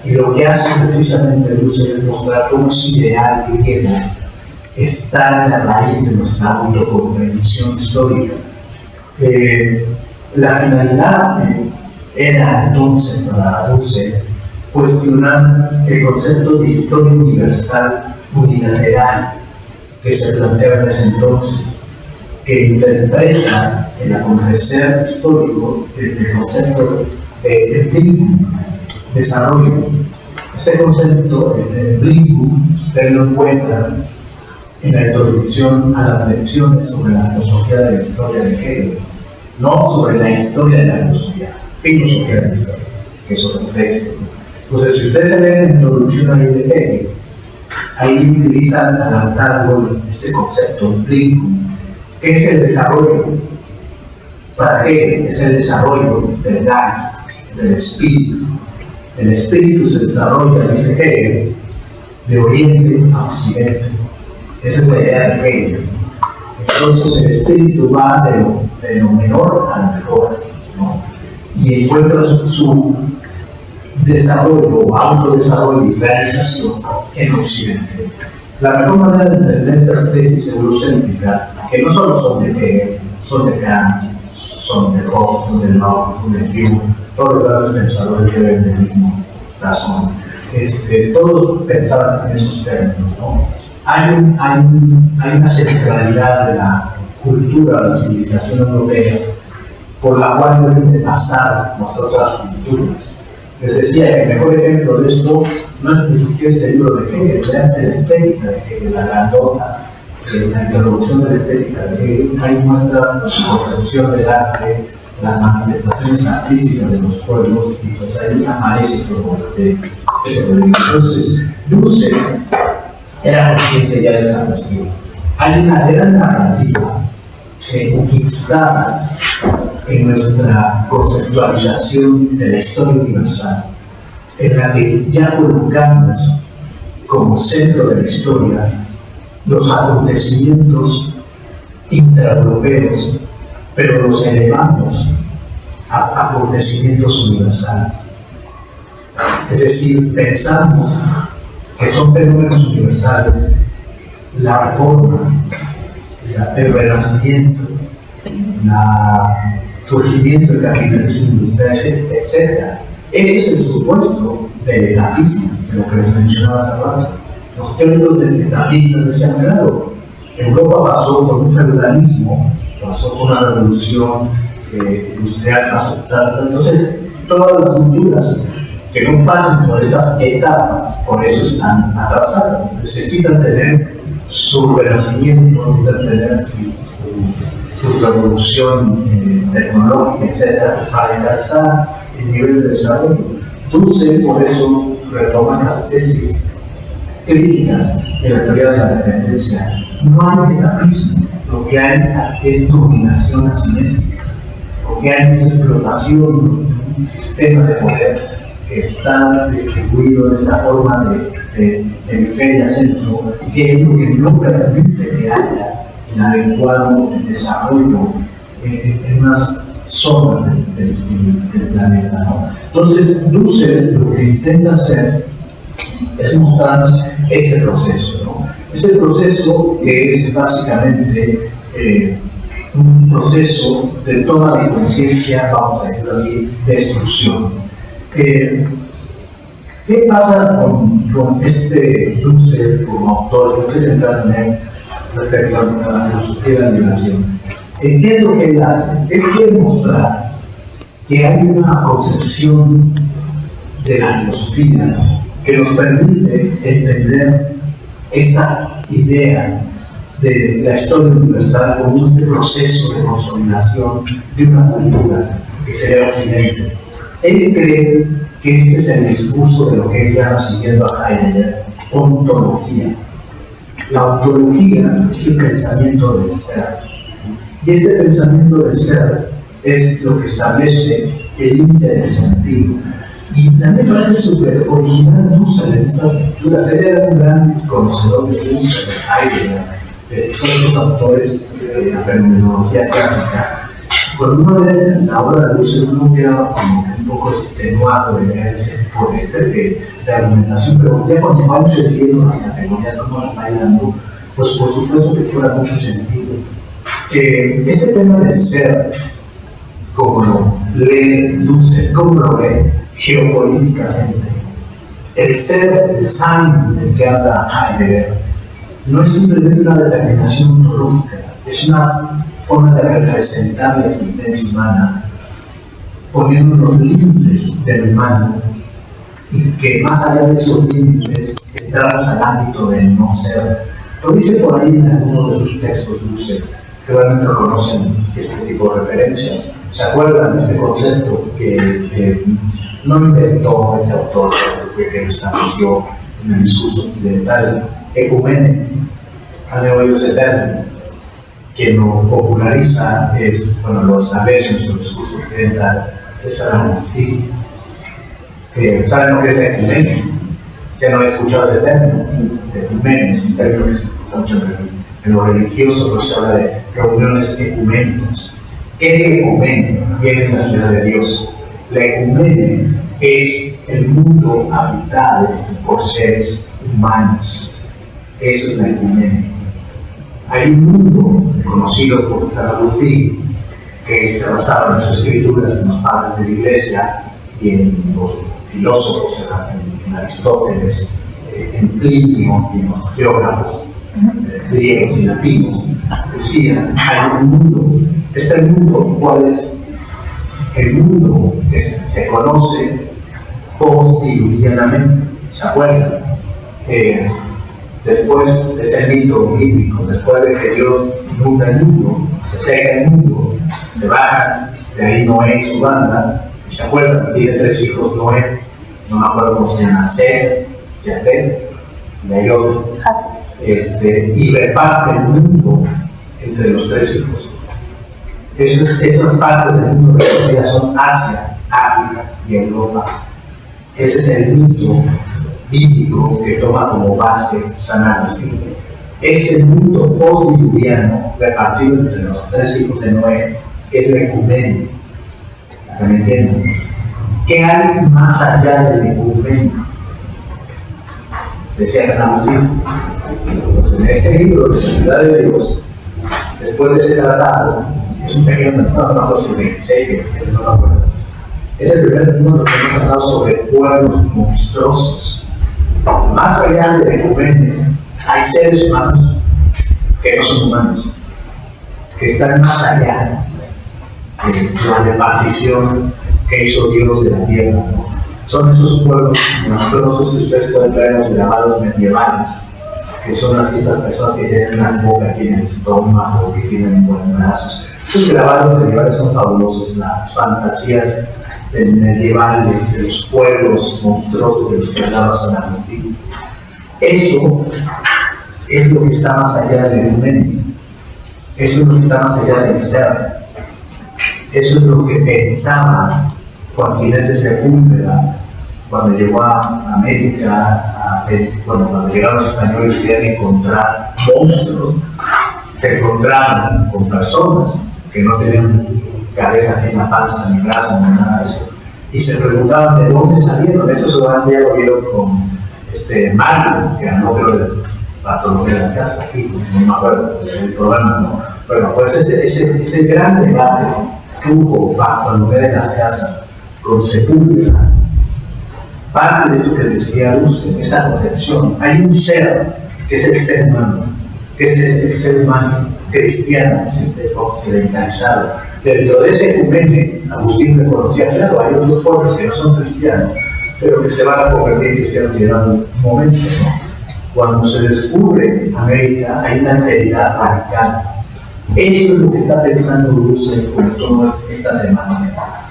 A: Y lo que hace precisamente Husserl es mostrar cómo ese ideal griego está en la raíz de nuestra autocomprensión histórica. La finalidad era entonces para Husserl cuestionar el concepto de historia universal unilateral que se plantea en ese entonces, que interpreta el acontecer histórico desde el concepto de desarrollo. Este concepto de Blinkum, usted lo encuentra en la introducción a las lecciones sobre la filosofía de la historia de Hegel, no sobre la historia de la filosofía de la historia, que es otro texto. Entonces, si ustedes se leen la introducción a de Hegel, ahí utilizan al hartazgo este concepto Blinkum, que es el desarrollo. Para Hegel es el desarrollo del Geist, del espíritu. El espíritu se desarrolla, dice Hegel, de oriente a occidente. Esa es la idea de Hegel. Entonces el espíritu va de lo menor a lo mejor, ¿no? Y encuentra su desarrollo, autodesarrollo y realización en occidente. La mejor manera de entender estas tesis eurocéntricas, que no solo son de Hegel, son de Kant, son de Hobbes, son de Locke, son de Hume, todos los grandes pensadores que ven del mismo razón. Todos pensaban en esos términos, ¿no? Hay una centralidad de la cultura, de la civilización europea, por la cual deben de pasar las otras culturas. Les decía que el mejor ejemplo de esto no es ni siquiera este libro de Hegel, veanse la estética de Hegel, la grandota, la introducción de la estética de Hegel, ahí muestra su concepción del arte, las manifestaciones artísticas de los pueblos, y pues ahí aparece todo este problema. Entonces, Dussel era consciente ya de esta cuestión. Hay una gran narrativa conquistada en nuestra conceptualización de la historia universal, en la que ya colocamos como centro de la historia los acontecimientos intraeuropeos, pero los elevamos a acontecimientos universales. Es decir, pensamos que son fenómenos universales la reforma, el renacimiento, el surgimiento del capitalismo industrial, etc. Ese es el supuesto del etapismo, de lo que les mencionaba hace rato. Los teóricos del etapistas decían, claro, Europa pasó por un feudalismo, pasó por una revolución industrial, pasó tal. Entonces, todas las culturas que no pasen por estas etapas, por eso están atrasadas, necesitan tener su renacimiento, necesitan tener su revolución tecnológica, etc., para alcanzar el nivel de desarrollo. Dussel, por eso, retoma estas tesis críticas de la teoría de la dependencia. No hay etapismo, lo que hay es dominación asimétrica, lo que hay es explotación de un sistema de poder que está distribuido de esta forma de periferia-centro, que es lo que no permite que haya un adecuado desarrollo en unas zonas del planeta, ¿no? Entonces, Dussel lo que intenta hacer es mostrarnos este proceso, ¿no? Este proceso que es básicamente un proceso de toma de conciencia, vamos a decirlo así, de exclusión. ¿Qué pasa con este Dussel como autor? Yo estoy centrado en él respecto a la filosofía de la liberación. ¿Qué es lo que él hace? Él quiere mostrar que hay una concepción de la filosofía que nos permite entender esta idea de la historia universal como este proceso de consolidación de una cultura que sería Occidente. Él cree que este es el discurso de lo que él llama, siguiendo a Heidegger, ontología. La ontología es el pensamiento del ser. Y este pensamiento del ser es lo que establece el intersentido. Y también parece súper original Dussel en estas lecturas. Él era un gran conocedor de Dussel, de Heidegger, de todos los autores de la fenomenología clásica. Cuando uno lee la obra de Dussel, uno queda como un poco extenuado de leer ese tipo de argumentación, pero ya cuando va entendiendo las categorías, cómo las va dando, pues por supuesto que fuera mucho sentido. Este tema del ser, como lo lee Dussel, como lo lee geopolíticamente, el ser, el sein del que habla Heidegger, no es simplemente una determinación ontológica, es una forma de representar la existencia humana, poniendo los límites del humano, y que más allá de esos límites entramos al ámbito del no ser. Lo dice por ahí en algunos de sus textos Dussel, seguramente conocen este tipo de referencias. ¿Se acuerdan de este concepto que no inventó este autor, que lo estableció en el discurso occidental, ecumene? ¿Han oído ese término? Quien lo populariza es, bueno, lo establece en su discurso occidental, es Alan Steele. ¿Saben lo que es la ecumene? Ya no he escuchado ese término. Ecumene es un término que se usa mucho en lo religioso, pero se habla de reuniones ecuménicas. ¿Qué es ecumene? Viene en la ciudad de Dios. La ecumene es el mundo habitado por seres humanos. Eso es la ecumene. Hay un mundo conocido por San Agustín que se basaba en las escrituras, en los padres de la Iglesia y en los filósofos, en Aristóteles, en Plinio y en los geógrafos griegos y latinos. Decían, hay un mundo. Este mundo, ¿cuál es? El mundo que se conoce post-diluvianamente. ¿Se acuerdan? Después de ese mito bíblico, después de que Dios inunda el mundo, se seca el mundo, se baja, de ahí Noé y su banda, y se acuerdan, tiene 3 hijos Noé, no me acuerdo cómo se llama, Seth, Jafet, y hay otro, y reparte el mundo entre los 3 hijos. Esas partes del mundo que hoy día son Asia, África y Europa. Ese es el mito bíblico que toma como base San Agustín. Ese mundo post-diluviano repartido entre los 3 hijos de Noé es la ecumenio. ¿Me entienden? ¿Qué hay más allá del ecumenio? Decía San Agustín. Entonces, en ese libro de la Ciudad de Dios, después de ese tratado, es un pequeño tratado sobre 26, 27, no me acuerdo. Es el primer libro que hemos tratado sobre pueblos monstruosos. Más allá del ecumenio, hay seres humanos que no son humanos, que están más allá de la repartición que hizo Dios de la tierra. Son esos pueblos monstruosos que ustedes pueden ver en los grabados medievales, que son así estas personas que tienen una boca, que tienen estómago, que tienen buenos brazos. Estos grabados medievales son fabulosos, las fantasías medievales de los pueblos monstruosos de los que hablaba San Agustín. Eso es lo que está más allá del ecumenio. Eso es lo que está más allá del ser. Eso es lo que pensaba Juan Ginés de Sepúlveda cuando llegó a América, cuando llegaron los españoles y querían encontrar monstruos. Se encontraron con personas que no tenían cabeza, ni la panza, ni brazo, ni nada de eso. Y se preguntaban de dónde salieron. Esto seguramente ya lo vieron con Marco, que ganó creo de Bartolomé de las Casas, aquí, no me acuerdo, el programa no. Bueno, pues ese gran debate tuvo Bartolomé de las Casas con Sepúlveda. Parte de esto que decía Luz, en esta concepción, hay un ser que es el ser humano, que es el ser humano cristiano, occidentalizado. Dentro de ese ecumenio, Agustín reconocía, claro, hay otros pueblos que no son cristianos, pero que se van a convertir en cristianos llegando un momento, ¿no? Cuando se descubre América, hay una alteridad radical. Eso es lo que está pensando Luz con toda esta temática.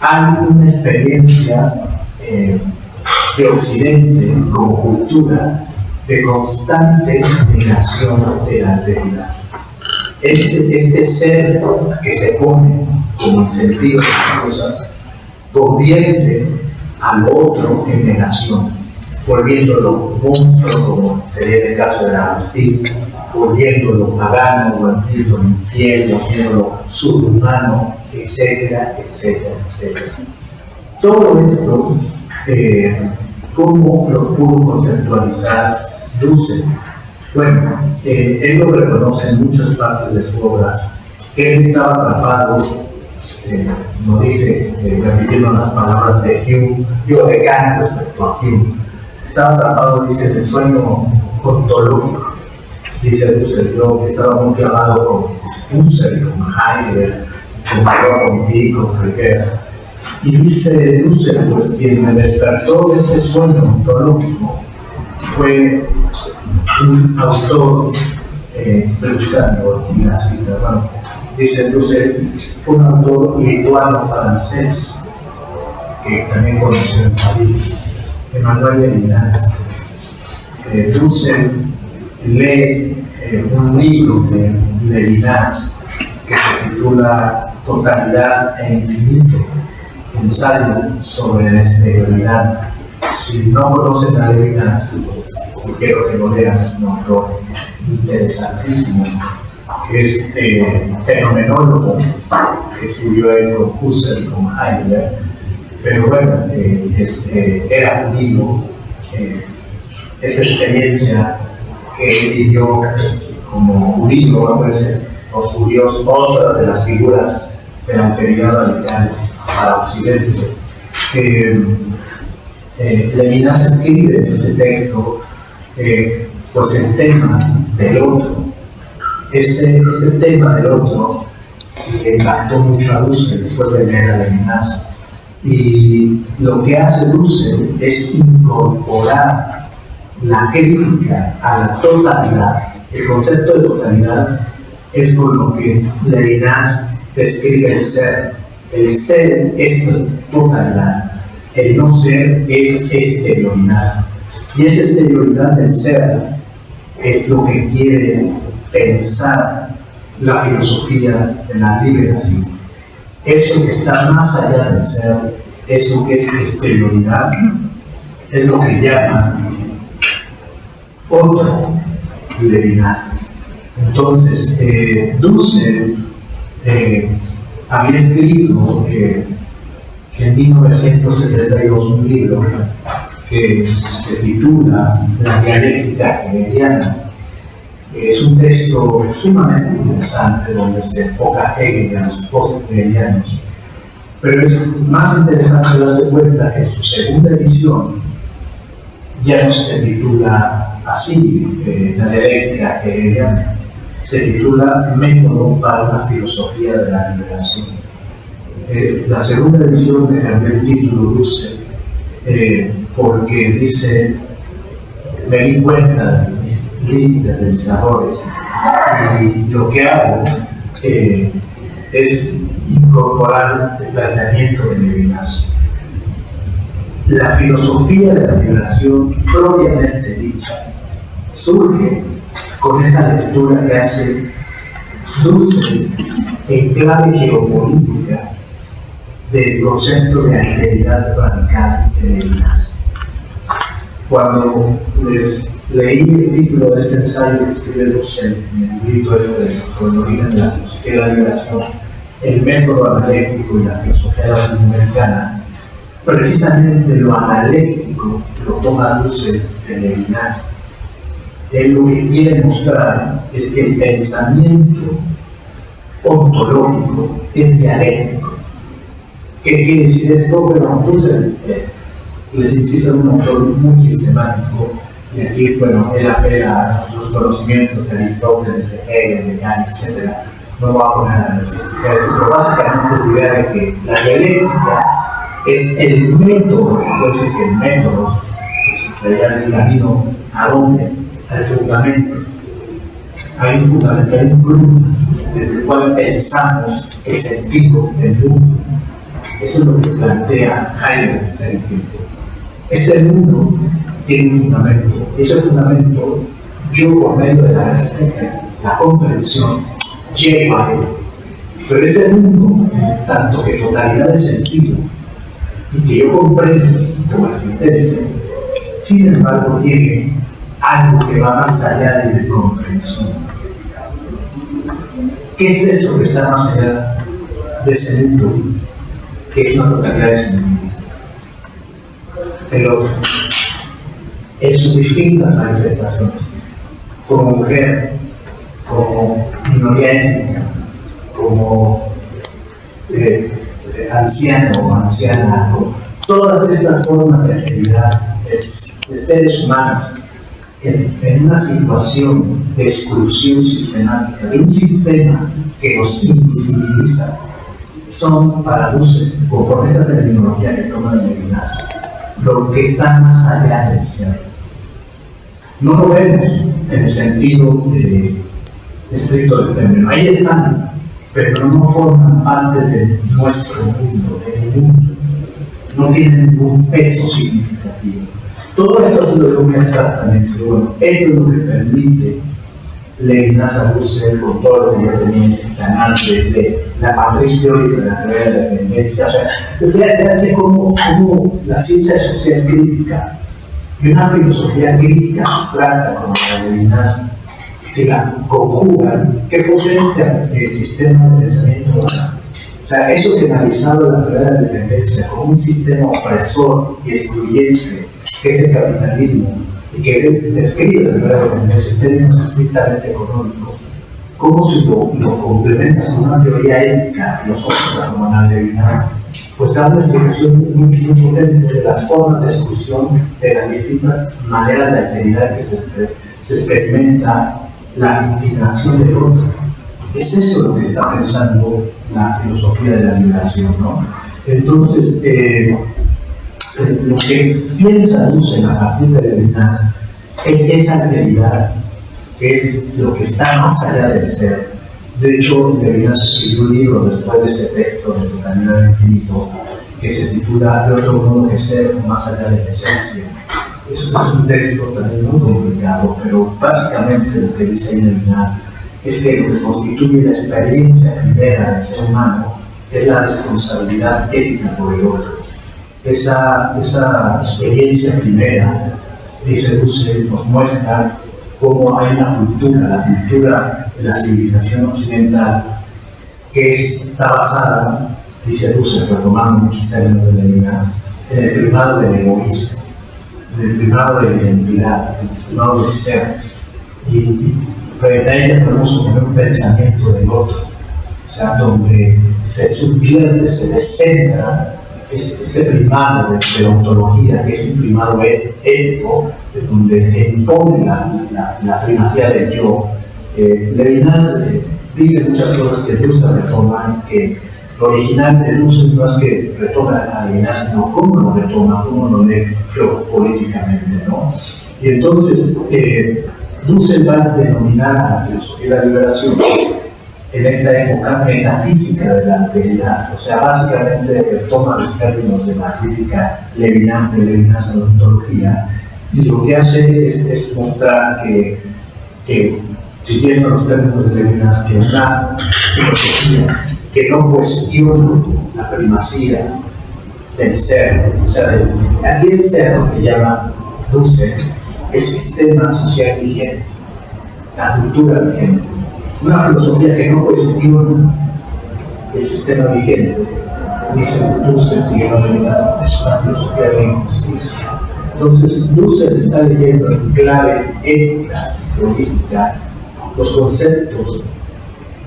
A: Hay una experiencia de Occidente como cultura de constante negación de la alteridad. Este ser que se pone como en sentido de las cosas convierte al otro en negación, volviéndolo monstruo, como sería el caso de Agustín, volviéndolo pagano, volviéndolo infiel, volviéndolo subhumano, etcétera, etcétera, etcétera. Todo esto, ¿cómo lo pudo conceptualizar Dussel? Bueno, él lo reconoce en muchas partes de su obra, que él estaba atrapado, nos dice, repitiendo las palabras de Hume, yo de Kant respecto a Hume, estaba atrapado, dice, en el sueño ontológico. Dice Dussel, yo estaba muy clavado con Husserl, con Heidegger, con Pico, con Freire. Y dice Dussel, pues quien me despertó de este sueño ontológico fue un autor, estoy buscando aquí la cita, bueno, dice Dussel, fue un autor lituano-francés que también conoció en París, Emmanuel Levinas. Dussel lee un libro de Levinas que se titula Totalidad e Infinito, ensayo sobre la exterioridad. Si no conocen a Levinas, pues si quiero que lo lean, es un autor interesantísimo, que es fenomenólogo, que estudió él con Husserl, con Heidegger, pero bueno, era judío. Esa experiencia que él vivió como judío, pues, los judíos, otra de las figuras de la alteridad radical para Occidente. Levinas escribe en este texto pues el tema del otro. Este tema del otro le impactó mucho a Dussel después de leer a Levinas, Y lo que hace Dussel es incorporar la crítica a la totalidad. El concepto de totalidad es con lo que Levinas describe el ser. El ser es totalidad, el no ser es exterioridad. Y esa exterioridad del ser es lo que quiere pensar la filosofía de la liberación. Eso que está más allá del ser, eso que es exterioridad, es lo que llama otro Levinas. Entonces, Dussel había escrito en 1972 un libro que se titula La dialéctica hegeliana. Es un texto sumamente interesante donde se enfoca Hegel a los post-hegelianos, pero es más interesante darse cuenta que en su segunda edición ya no se titula así, La dialéctica hegeliana, se titula Método para una filosofía de la liberación. La segunda edición me cambió el título Dussel porque dice: me di cuenta de mis límites, de mis errores, y lo que hago es incorporar el planteamiento de Levinas. La filosofía de la liberación propiamente dicha surge con esta lectura que hace Dussel en clave geopolítica del concepto de alteridad radical de Levinas. Cuando les leí el título de este ensayo que escribe Dussel en el libro sobre el origen de la filosofía de la liberación, el método analéctico y la filosofía latinoamericana, precisamente lo analéctico lo toma Dussel de Levinas. Él lo que quiere mostrar es que el pensamiento ontológico es dialéctico. ¿Qué quiere decir esto? Bueno, Dussel les insiste en un autor muy sistemático, y aquí, bueno, él apela a los conocimientos de Aristóteles, de Hegel, de Kant, etc. No voy a poner a explicar eso, pero básicamente la idea de que la dialéctica es el método, puede decir que el método es el camino a dónde, al fundamento. Hay un fundamento, hay un grupo desde el cual pensamos el sentido del mundo. Eso es lo que plantea Heidegger, sentido. Este mundo tiene un fundamento, y ese fundamento, yo por medio de la comprensión, llego a él. Pero este mundo, tanto que totalidad de sentido, y que yo comprendo como existente, sin embargo tiene algo que va más allá de mi comprensión. ¿Qué es eso que está más allá de ese mundo? Que es una totalidad de sentido. El otro, en sus distintas manifestaciones, como mujer, como minoría étnica, como anciano o anciana, todas estas formas de actividad de seres humanos en una situación de exclusión sistemática, de un sistema que nos invisibiliza, son para Dussel, conforme esta terminología que toma de Levinas, lo que está más allá del ser. No lo vemos en el sentido estricto del término, ahí están, pero no forman parte de nuestro mundo, de mi mundo, no tienen ningún peso significativo. Todo esto ha sido muy abstractamente, bueno, esto es lo que permite Levinas a Dussel con todo lo que yo tenía en el canal desde la matriz teórica de la teoría de la dependencia. O sea, fíjense cómo la ciencia social crítica y una filosofía crítica abstracta como la de Levinas se la conjugan, que posee el sistema de pensamiento humano. O sea, eso que analizado la teoría de la dependencia como un sistema opresor y excluyente, que es el capitalismo, y que describe la teoría de la dependencia en términos estrictamente económicos, cómo si lo complementas con una teoría ética, filosófica como la de Levinas, pues da una explicación muy potente de las formas de exclusión, de las distintas maneras de alteridad que se experimenta la indignación del otro. Es eso lo que está pensando la filosofía de la liberación, ¿no? Entonces, lo que piensa Dussel a partir de Levinas es esa realidad, que es lo que está más allá del ser. De hecho, Levinas escribió un libro después de este texto de Totalidad del Infinito, que se titula De otro modo que ser, más allá de la esencia. Eso es un texto también muy complicado, pero básicamente lo que dice Levinas es que lo que constituye la experiencia primera del ser humano es la responsabilidad ética por el otro. Esa experiencia primera, dice Dussel, nos muestra cómo hay una cultura, la cultura de la civilización occidental, que está basada, dice Dussel, retomando muchos términos de Levinas, en el primado del egoísmo, en el primado de la identidad, en el primado del ser. Y frente a ella podemos poner un pensamiento del otro, o sea, donde se subvierte, se descentra este primado de la ontología, que es un primado ético, donde se impone la primacía del yo. Levinas dice muchas cosas que Dussel retoma, y que lo original de Dussel no es que retoma a Levinas, sino cómo lo retoma, cómo lo lee geopolíticamente, ¿no? Y entonces, Dussel va a denominar a la filosofía de la liberación en esta época metafísica de la alteridad, o sea, básicamente retoma los términos de la crítica levinante de Levinas a la ontología, y lo que hace es mostrar que siguiendo los términos de Levinas, que una filosofía que no cuestiona la primacía del ser, o sea, aquí el ser lo que llama Dussel, el sistema social vigente, la cultura vigente. Una filosofía que no cuestiona el sistema vigente, dice Dussel, siguiendo Levinas, es una filosofía de la injusticia. Entonces, Dussel está leyendo en clave ética, política, los conceptos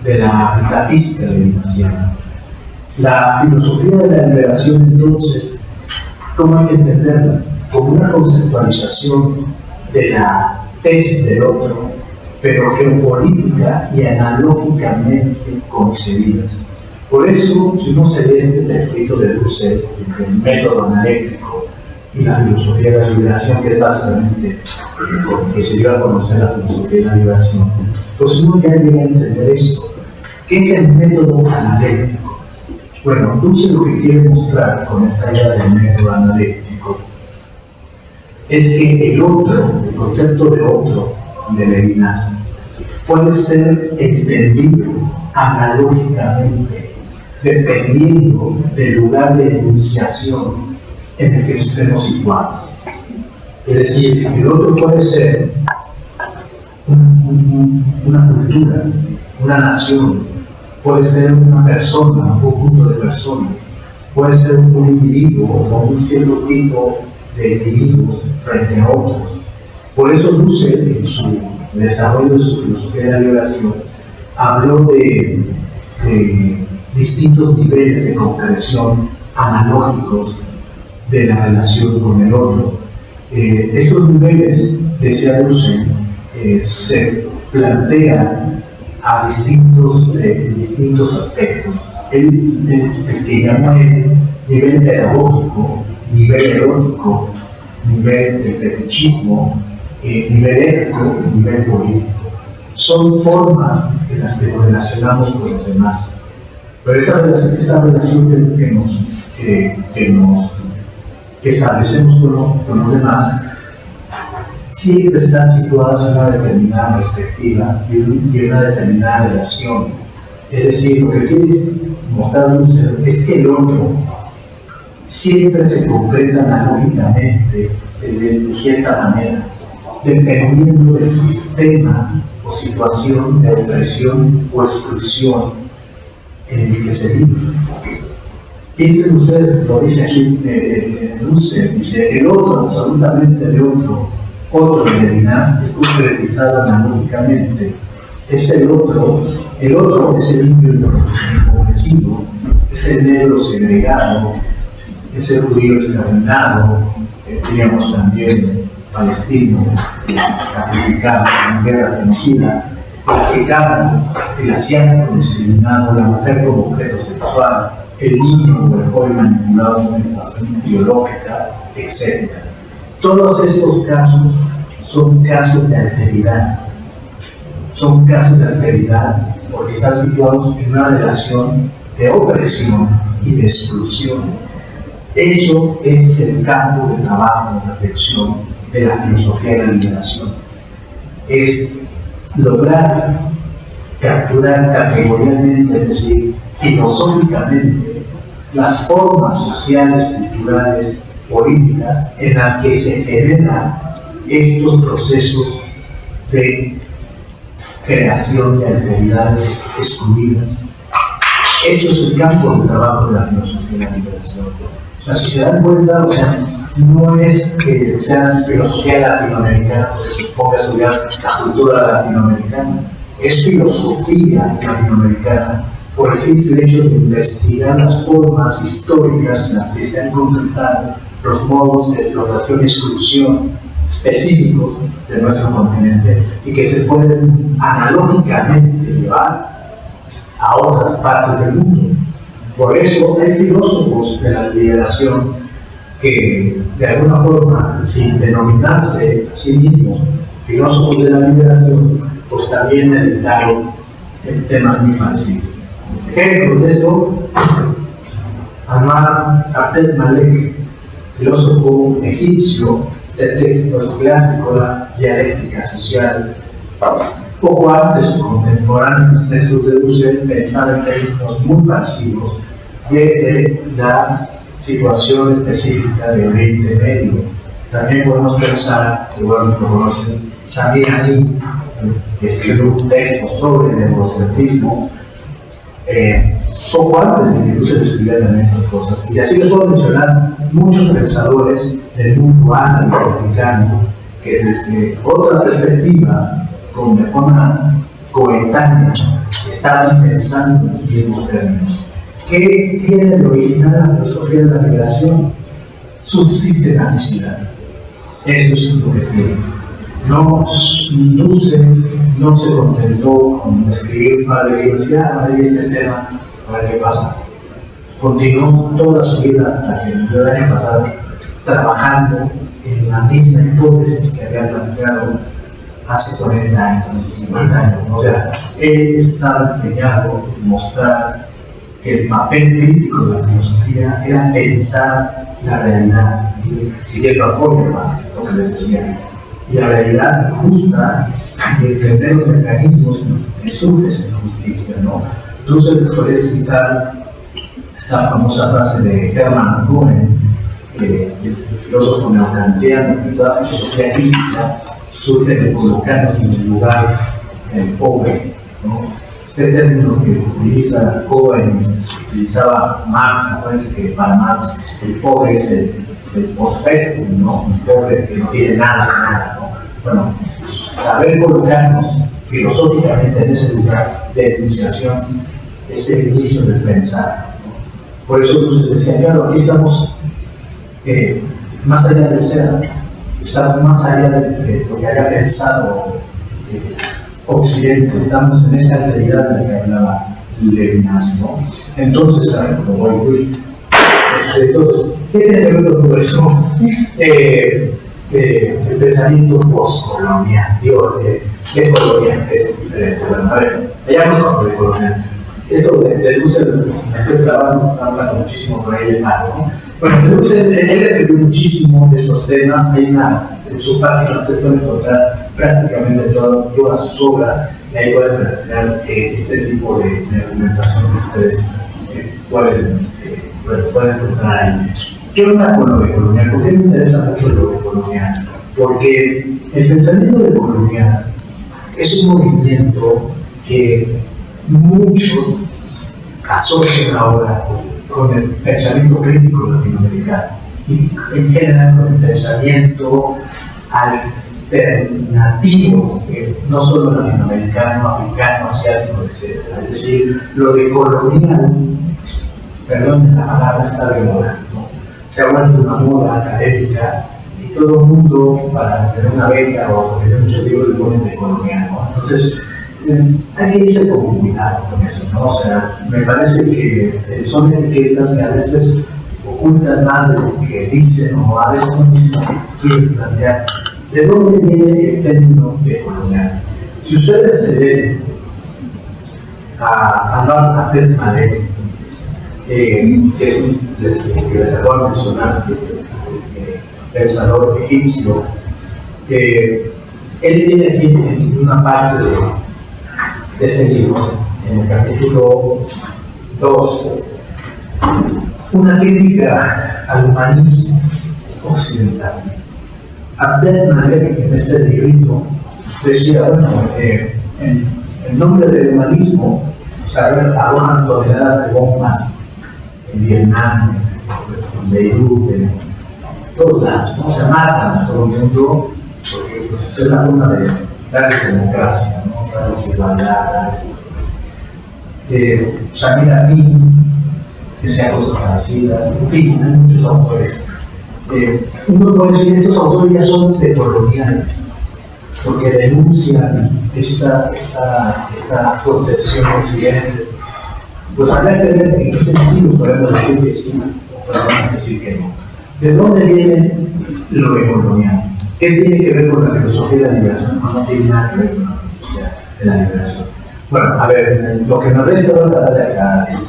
A: de la metafísica levinasiana. La filosofía de la liberación, entonces, ¿cómo hay que entenderla? Como una conceptualización de la tesis del otro, pero geopolítica y analógicamente concebidas. Por eso, si uno se lee este texto de Dussel, el método analéctico y la filosofía de la liberación, que es básicamente lo que se dio a conocer la filosofía de la liberación, pues uno ya llega a entender esto. ¿Qué es el método analéctico? Bueno, Dussel lo que quiere mostrar con esta idea del método analéctico es que el otro, el concepto de otro de Levinas, puede ser entendido analógicamente dependiendo del lugar de enunciación en el que estemos situados. Es decir, el otro puede ser una cultura, una nación, puede ser una persona, un conjunto de personas, puede ser un individuo o un cierto tipo de individuos frente a otros. Por eso Dussel, en su desarrollo de su filosofía de la liberación, habló de distintos niveles de concreción analógicos de la relación con el otro. Estos niveles, decía Dussel, se plantean a distintos aspectos. El que llamó el nivel pedagógico, nivel erótico, nivel de fetichismo, nivel ético y nivel político. Son formas en las que nos relacionamos con los demás. Pero esta relación que establecemos con los demás siempre están situadas en una determinada perspectiva y una determinada relación. Es decir, lo que quiere mostrar Dussel es que el otro siempre se concreta analógicamente de cierta manera, dependiendo del sistema o situación de opresión o exclusión en el que se vive. Piensen ustedes, lo dice aquí Dussel, dice, el otro, absolutamente de otro de Levinas, es concretizado analógicamente. Es el otro es el indio empobrecido, es el negro segregado, es el judío exterminado, diríamos también palestino, sacrificado en guerra genocida, el africano, el asiático discriminado, la mujer como objeto sexual, el niño o el joven manipulado por manipulación ideológica, etc. Todos estos casos son casos de alteridad. Son casos de alteridad porque están situados en una relación de opresión y de exclusión. Eso es el campo de trabajo, de reflexión de la filosofía de la liberación. Es lograr capturar categorialmente, es decir, filosóficamente, las formas sociales, culturales, políticas en las que se generan estos procesos de creación de alteridades excluidas. Eso es el campo de trabajo de la filosofía de la liberación. O sea, si se dan cuenta, o sea, no es que sea filosofía latinoamericana, porque se ponga a estudiar la cultura latinoamericana, es filosofía latinoamericana por el simple hecho de investigar las formas históricas en las que se han concretado los modos de explotación y exclusión específicos de nuestro continente y que se pueden analógicamente llevar a otras partes del mundo. Por eso hay filósofos de la liberación que, de alguna forma, sin denominarse a sí mismos filósofos de la liberación, pues también meditaron en temas muy parecidos. Ejemplo de esto, Amar Abdel Malek, filósofo egipcio de textos clásicos, la dialéctica social. Poco antes, su contemporáneo, los textos de Husserl pensaban en términos muy parecidos desde la situación específica de Oriente Medio. También podemos pensar, igual lo conocen, Samir Ali, que escribió un texto sobre el egocentrismo, poco antes de que Husserl escribiera también estas cosas. Y así les puedo mencionar muchos pensadores del mundo árabe-africano que desde otra perspectiva, de forma coetánea, estaban pensando en los mismos términos. ¿Qué tiene de original la filosofía de la liberación? Su sistematicidad. Eso es lo que tiene. No se contentó con escribir un par de libros y ahí este tema, a ver qué pasa. Continuó toda su vida hasta que el año pasado trabajando en la misma hipótesis que había planteado hace 40 años, hace 50 años. O sea, él estaba empeñado en mostrar que el papel crítico de la filosofía era pensar la realidad, siguiendo a Feuerbach, lo que les decía, y la realidad justa y entender los mecanismos que surgen en justicia, ¿no? Entonces, suele citar esta famosa frase de Hermann Cohen, el filósofo neokantiano, que toda filosofía crítica surge de colocarnos en el lugar del pobre, ¿no? Este término que utiliza Cohen, utilizaba Marx. Acuérdense que para Marx el pobre es el posseso, ¿no? Un pobre que no tiene nada, ¿no? Bueno, saber colocarnos filosóficamente en ese lugar de iniciación es el inicio del pensar, ¿no? Por eso Husserl decía, claro, aquí estamos más allá del ser, estamos más allá de lo que haya pensado Occidente, estamos en esa realidad de la que hablaba Levinas, ¿no? Entonces, a ver, cómo voy. Entonces, ¿qué tiene que ver con todo eso? El pensamiento postcolonial, digo, de colonial, que es diferente. Bueno, a ver, vayamos con el colonial. Esto de Husserl, me estoy trabajando muchísimo con él, ¿no? Bueno, Husserl, él escribió muchísimo de estos temas. Hay en su página ustedes pueden encontrar prácticamente todas sus obras, y ahí pueden rastrear este tipo de argumentación que ustedes pueden encontrar ahí. ¿Qué onda con lo decolonial? ¿Por qué me interesa mucho lo decolonial? Porque el pensamiento decolonial es un movimiento que muchos asocian ahora con el pensamiento crítico latinoamericano y en general con el pensamiento alternativo, no solo latinoamericano, africano, asiático, etc. Es decir, lo de colonial, perdón, la palabra está de moda, ¿no? Se ha vuelto una moda académica y todo el mundo, para tener una beca o tener mucho tiempo, le ponen de colonial, ¿no? Entonces, hay que irse con cuidado con eso, ¿no? O sea, me parece que son etiquetas que a veces ocultan más de lo que dicen o a veces no dicen lo que quieren plantear. ¿De dónde viene el término de colonial? Si ustedes se ven a Anwar al-Malek, que es un que les acabo de mencionar, pensador egipcio, él tiene aquí en una parte de ese libro, en el capítulo 2, una crítica al humanismo occidental. Abdel-Malek en este librito decía, bueno, en nombre del humanismo, arrojan toneladas de bombas en Vietnam, en Beirut, en todos lados, ¿no? Se matan a todo el mundo, porque pues, es la forma de darles democracia, ¿no? Darles igualdad, darles Samir Amin, que sea cosas parecidas, en fin, hay muchos autores. Uno puede decir que estos autores ya son decoloniales, porque denuncian esta concepción occidente. Pues habría que ver en qué sentido podemos decir que sí o podemos decir que no. ¿De dónde viene lo decolonial? ¿Qué tiene que ver con la filosofía de la liberación? No tiene nada que ver con la filosofía de la liberación. Bueno, a ver, lo que nos resta ahora de acá es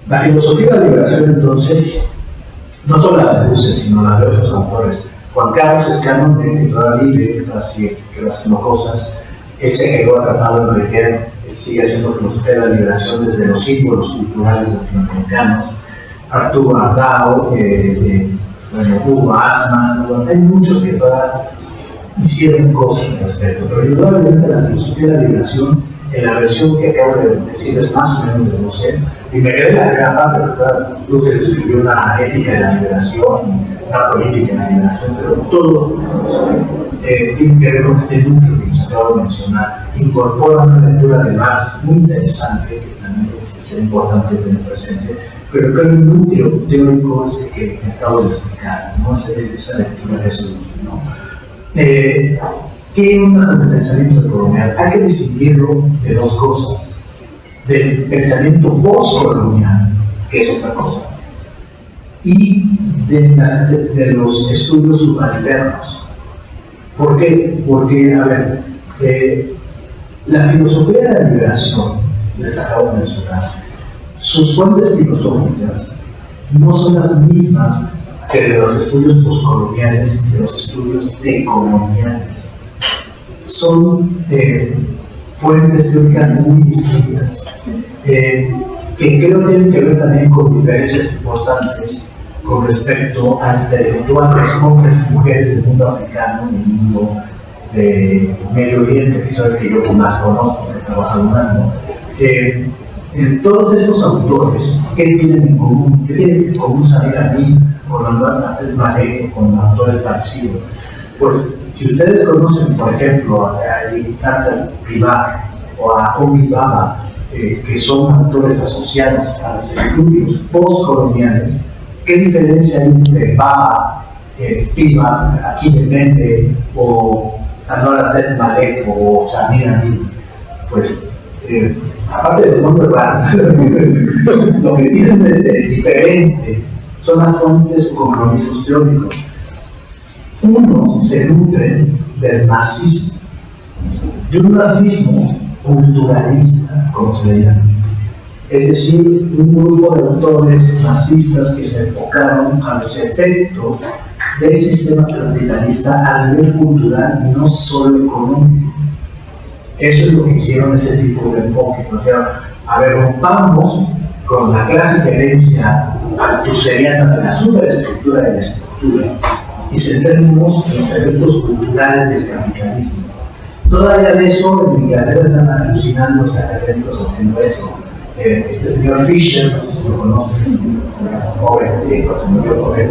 A: la filosofía de la liberación, entonces, no solo la de Husserl, sino la de otros autores. Juan Carlos Escano, que todavía vive, que va haciendo cosas, él se quedó atrapado en Riquet, él sigue haciendo filosofía de la liberación desde los símbolos culturales latinoamericanos. Arturo Ardao, Hugo Asman, hay muchos que todavía hicieron cosas al respecto, pero indudablemente la filosofía de la liberación, en la versión que acabo de decir, es más o menos de Husserl, y me quedé en la gran parte, ¿verdad? Husserl escribió una ética de la liberación, una política de la liberación, pero todo tiene que ver con este núcleo que nos acabo de mencionar. Incorpora una lectura de Marx muy interesante, que también es importante tener presente, pero creo que el núcleo teórico es el que acabo de explicar, ¿no? Esa lectura que se usa, ¿no? ¿Qué onda con el pensamiento decolonial? Hay que distinguirlo de dos cosas: del pensamiento postcolonial, que es otra cosa, y de los estudios subalternos. ¿Por qué? Porque, a ver, la filosofía de la liberación, les acabo de mencionar, sus fuentes filosóficas no son las mismas que de los estudios postcoloniales y de los estudios decoloniales. Son fuentes teóricas muy distintas, que creo que tienen que ver también con diferencias importantes con respecto a intelectuales, hombres y mujeres del mundo africano, del mundo de Medio Oriente, que es el que yo más conozco, que trabajo más, ¿no? Todos estos autores, ¿qué tienen en común? ¿Qué tienen en común Samir Amin con Anwar al-Malek o con autores parecidos? Pues, si ustedes conocen, por ejemplo, a Yitzhak Privat o a Homi Bhabha, que son autores asociados a los estudios postcoloniales, ¿qué diferencia hay entre Bhabha, Spivak, aquí depende, o Anwar al-Malek o Samir Amin? Pues, aparte del nombre raro, lo que tienen de diferente son las fuentes o compromisos teóricos. Unos se nutren del marxismo, de un marxismo culturalista, como se le llama. Es decir, un grupo de autores marxistas que se enfocaron a los efectos del sistema capitalista a nivel cultural y no solo económico. Eso es lo que hicieron ese tipo de enfoque. O sea, a ver, rompamos con la clásica herencia altuseriana de la superestructura de la estructura y centrémonos en los efectos culturales del capitalismo. Todavía de eso en Inglaterra están alucinando los académicos haciendo eso. Este señor Fisher, no sé si lo conocen, joven, se murió joven,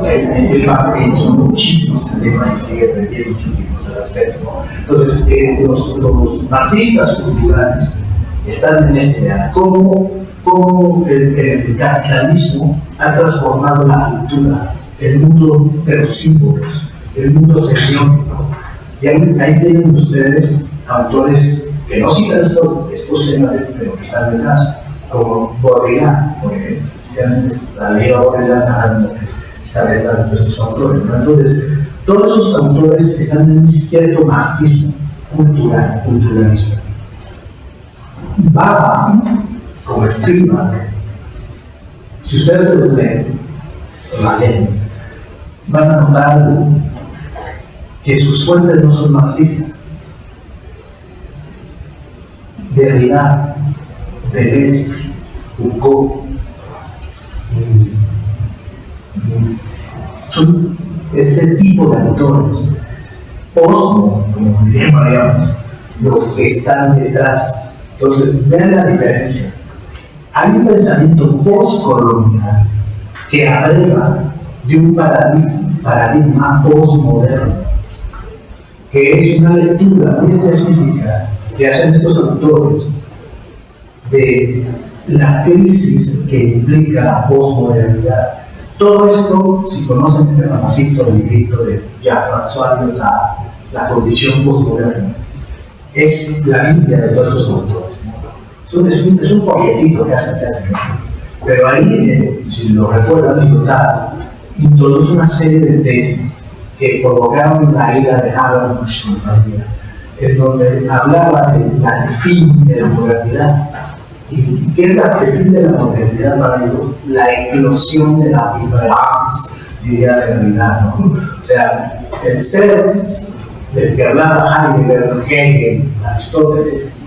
A: él va hecho muchísimos temas y sigue aprendiendo muchos tipos al respecto, ¿no? Entonces, los marxistas culturales están en este área. ¿Cómo el capitalismo ha transformado la cultura, el mundo de los símbolos, el mundo semiótico? Y ahí tienen ustedes autores que no citan estos temas, pero que están detrás, como Baudrillard, por ejemplo. La ley de Baudrillard está detrás de estos autores, ¿no? Entonces, todos esos autores están en un cierto marxismo culturalista. Baba, como escriba, si ustedes se lo leen, van a notar que sus fuentes no son marxistas. Derrida, Deleuze, Foucault, son ese tipo de autores, posmo, como diríamos, los que están detrás. Entonces, vean la diferencia. Hay un pensamiento postcolonial que abreva de un paradigma postmoderno, que es una lectura muy específica que hacen estos autores de la crisis que implica la postmodernidad. Todo esto, si conocen este famosito librito de Jean-François Lyotard, La condición postmoderna, es la Biblia de todos estos autores, ¿no? Es un folletito que hacen. Pero ahí, si lo recuerdan, Lyotard introduce una serie de tesis que provocaron la ira de Habermas, en donde hablaba del fin de la modernidad. ¿Y qué es el fin de la modernidad para ellos? La eclosión de la diferencia, diría de realidad, ¿no? O sea, el ser del que hablaba Heidegger, Hegel, Aristóteles,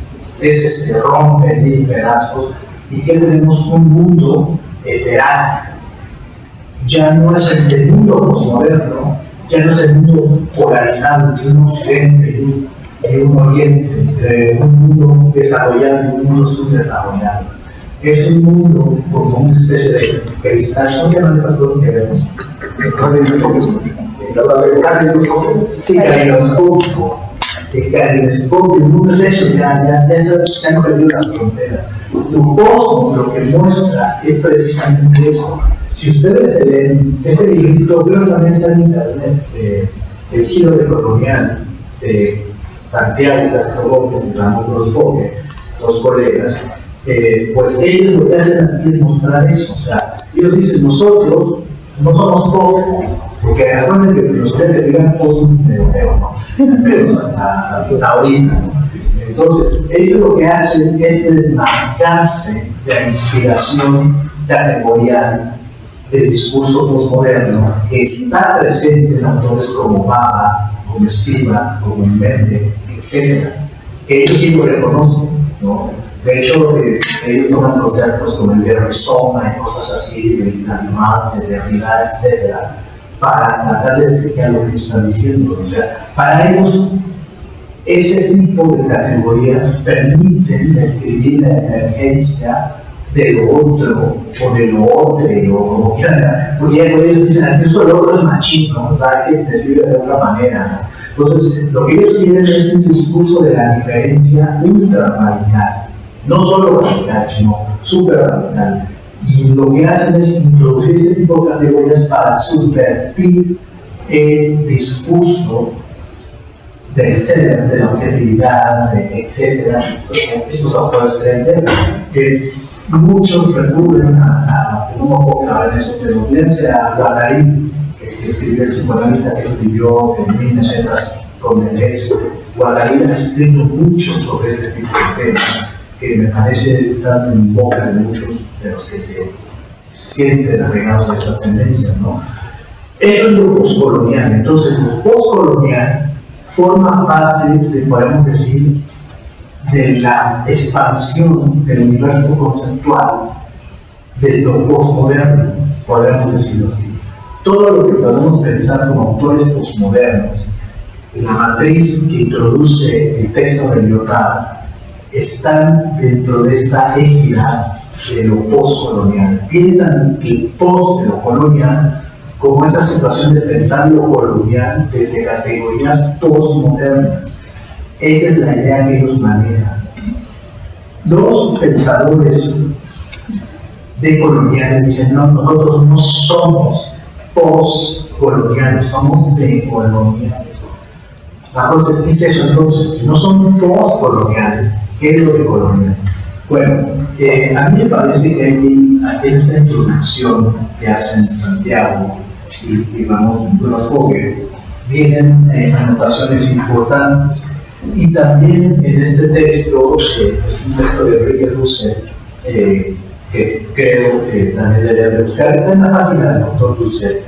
A: ese se rompe en pedazos y que tenemos un mundo heteráneo. Ya no es el mundo postmoderno, ya no es el mundo polarizado de un occidente y un oriente, entre un mundo desarrollado y un mundo subdesarrollado. Es un mundo como una especie de cristal. ¿Cómo se llaman estas cosas que vemos? El caleidoscopio, el mundo es eso, ya se han perdido las fronteras. Tu post lo que muestra es precisamente eso. Si ustedes se leen este librito, creo que también está en internet, El giro de colonial, de Santiago Castro Gómez y Ramón Grosfogue, dos colegas, pues ellos lo que hacen aquí es mostrar eso. O sea, ellos dicen, nosotros no somos post, porque recuerden que los ustedes digan post medio feo, ¿no? Feos hasta ahorita, ¿no? Entonces, ellos lo que hacen es desmarcarse de la inspiración categorial del discurso postmoderno que está presente en autores como Baba, como Spivak, como Invente, etc., que ellos sí lo reconocen, ¿no? De hecho, ellos toman conceptos como el de Rizoma y cosas así, de Animals, de Derrida, etc., para tratar de explicar lo que ellos están diciendo. O sea, para ellos, ese tipo de categorías permiten describir la emergencia de lo otro, o de lo otro, o como quieran, porque ellos dicen, incluso el otro es machino, o sea, hay que decirlo de otra manera, ¿no? Entonces, lo que ellos quieren es un discurso de la diferencia ultra radical, no solo radical, sino súper radical. Y lo que hacen es introducir este tipo de categorías para subvertir el discurso del ser, de la objetividad, etc. Estos autores creen que muchos recurren a no puedo clavar en eso, pero fíjense a Guattari, que escribió el psicoanalista que escribió en 1900 con Deleuze. Guattari ha escrito mucho sobre este tipo de temas, que me parece estar en boca de muchos de los que se sienten arraigados a estas tendencias, ¿no? Eso es lo postcolonial. Entonces, lo postcolonial forma parte, podemos decir, de la expansión del universo conceptual de lo postmoderno, podemos decirlo así. Todo lo que podemos pensar como autores postmodernos, la matriz que introduce el texto de Lyotard, están dentro de esta égida de lo postcolonial. Piensan que el post de lo colonial como esa situación de pensar lo colonial desde categorías postmodernas. Esa es la idea que ellos manejan. Los pensadores decoloniales dicen, no, nosotros no somos postcoloniales, somos decoloniales. La cosa es, ¿qué es eso entonces? No son postcoloniales, ¿qué es lo de colonial? Bueno, a mí me parece que aquí en esta introducción que hacen Santiago y vamos de los Foguer, vienen anotaciones importantes. Y también en este texto, es un texto de Enrique Dussel, que creo que también debería buscar, está en la página del doctor Dussel.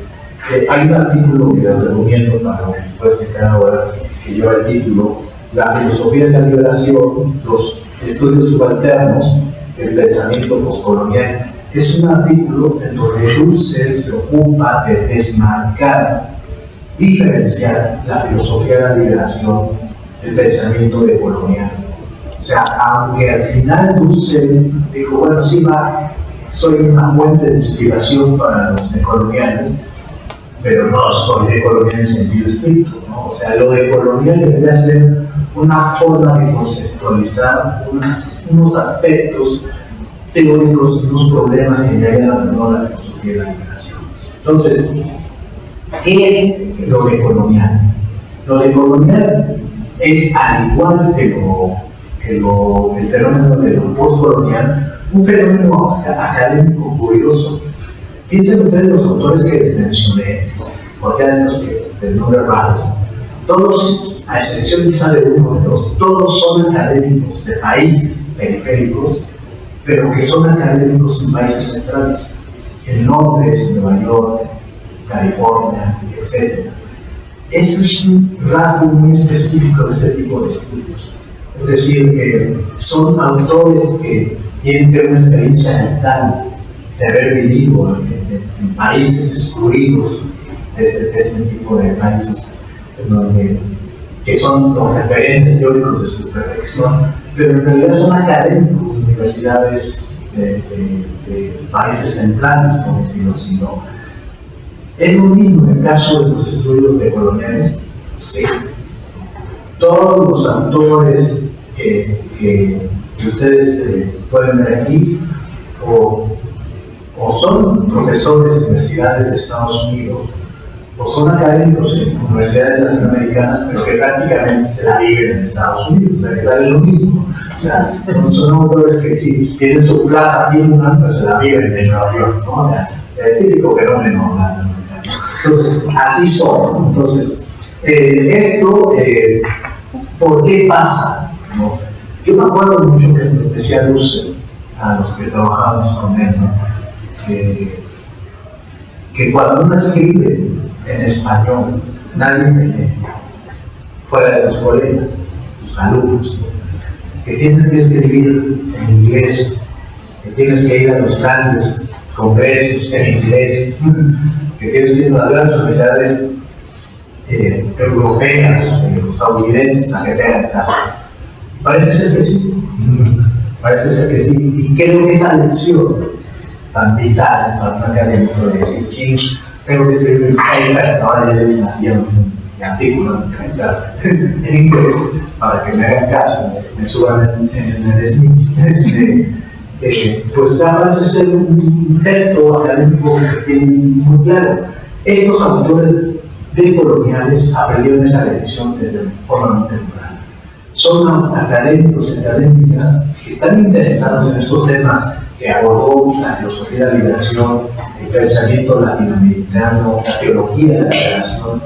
A: Hay un artículo que lo recomiendo para después de cada hora, que lleva el título La filosofía de la liberación, los estudios subalternos del pensamiento postcolonial. Es un artículo en donde Dussel se ocupa de desmarcar, diferenciar la filosofía de la liberación del pensamiento decolonial. O sea, aunque al final Dussel dijo, bueno, sí, soy una fuente de inspiración para los decoloniales, pero no soy decolonial en sentido estricto, ¿no? O sea, lo decolonial debería ser una forma de conceptualizar unos aspectos teóricos, unos problemas que ya hayan abordado la filosofía de la liberación. Entonces, ¿qué es lo decolonial? Lo decolonial es, al igual que el fenómeno de lo postcolonial, un fenómeno académico curioso. Piensen ustedes los autores que les mencioné, porque hay los que del nombre raro, todos, a excepción quizá de uno de dos, todos son académicos de países periféricos, pero que son académicos en países centrales, en Londres, Nueva York, California, etc. Ese es un rasgo muy específico de este tipo de estudios. Es decir, que son autores que tienen una experiencia vital de haber vivido en países excluidos de este tipo de países, que son los referentes teóricos de su perfección, pero en realidad son académicos de universidades de países centrales, por decirlo así, ¿no? ¿Es lo mismo en el caso de los estudios decoloniales? Sí. Todos los autores que ustedes pueden ver aquí, o son profesores de universidades de Estados Unidos, o son académicos en universidades latinoamericanas, pero que prácticamente se la viven en Estados Unidos, o sea, que saben lo mismo. O sea, son autores que sí tienen su plaza aquí en UNAM, pero se la viven en Nueva York, ¿no? O sea, el típico fenómeno latinoamericano. Entonces, así son. Entonces, esto, ¿por qué pasa? ¿No? Yo me acuerdo mucho que nos decía Dussel, a los que trabajábamos con él, ¿no? Que cuando uno escribe en español, nadie me lee, fuera de los colegas, los alumnos, que tienes que escribir en inglés, que tienes que ir a los grandes congresos en inglés, que tienes que ir a las grandes universidades europeas, estadounidenses, para que te hagan caso. Parece ser que sí, parece ser que sí, y creo que esa lección tan vital para un académico de decir, ¿quién tengo que escribir un paper? Ahora ya les hacían un artículo en inglés para que me hagan caso, me suban en el SNI. Pues parece ser un gesto académico que tiene muy claro. Estos autores decoloniales aprendieron esa lección desde forma muy temprana. Son académicos y académicas que están interesados en estos temas que abordó la filosofía de la liberación, el pensamiento latinoamericano, la teología de la liberación,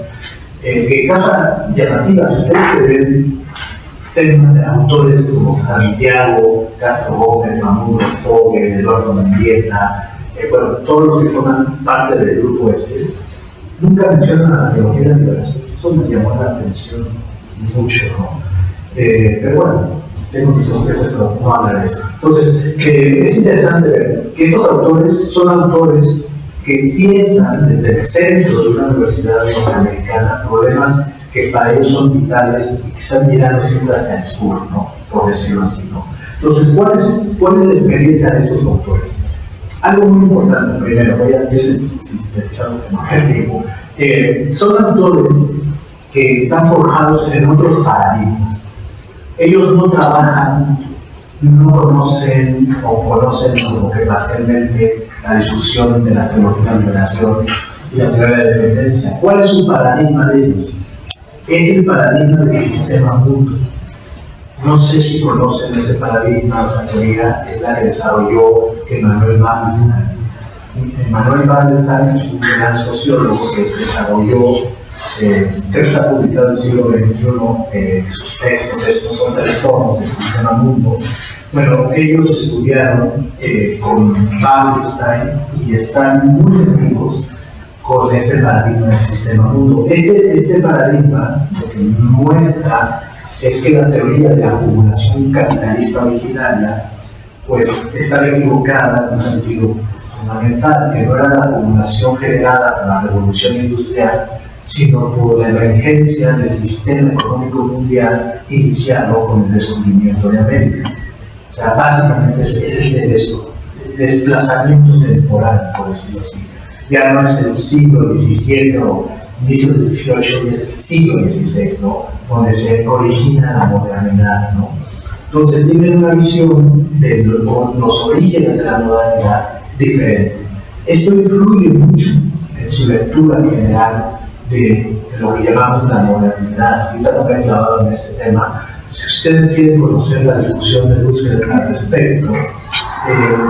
A: que causan llamativas. Ustedes ven temas de autores como Santiago, Castro Gómez, Mahmoud Foguer, Eduardo Mendieta, bueno, todos los que forman parte del grupo nunca mencionan a la teología de la liberación. Eso me llamó la atención mucho, ¿no? Pero bueno, tengo mis sospechas, pero no hablar de eso. Entonces, es interesante ver que estos autores son autores que piensan desde el centro de una universidad norteamericana problemas que para ellos son vitales y que están mirando siempre hacia el sur, ¿no? Por decirlo así, ¿no? Entonces, ¿cuál es la experiencia de estos autores? Algo muy importante, primero, voy a decir, si pensamos en el tiempo, son autores que están forjados en otros paradigmas. Ellos no trabajan, no conocen o conocen como que parcialmente la discusión de la teología de la liberación y la teoría de la dependencia. ¿Cuál es su paradigma de ellos? es el paradigma del sistema mundo. No sé si conocen ese paradigma, esa teoría, es la que desarrolló Emanuel Wallenstein. Emanuel Wallenstein es un gran sociólogo que desarrolló, creo que está publicado en el siglo XXI, sus textos, estos son 3 tomos del sistema mundo. Bueno, ellos estudiaron con Wallenstein y están muy enemigos con este paradigma del sistema mundo. Este paradigma lo que muestra es que la teoría de la acumulación capitalista originaria pues está equivocada en un sentido fundamental, que no era la acumulación generada por la revolución industrial, sino por la emergencia del sistema económico mundial iniciado con el descubrimiento de América. O sea, básicamente es ese desplazamiento temporal, por decirlo así. Ya no es el siglo XVII o inicio del XVIII, es el siglo XVI, ¿no? Donde se origina la modernidad, ¿no? Entonces tienen una visión de los orígenes de la modernidad diferente. Esto influye mucho en su lectura general de lo que llamamos la modernidad. Ahorita no me he clavado en ese tema. Si ustedes quieren conocer la discusión de Husserl al respecto,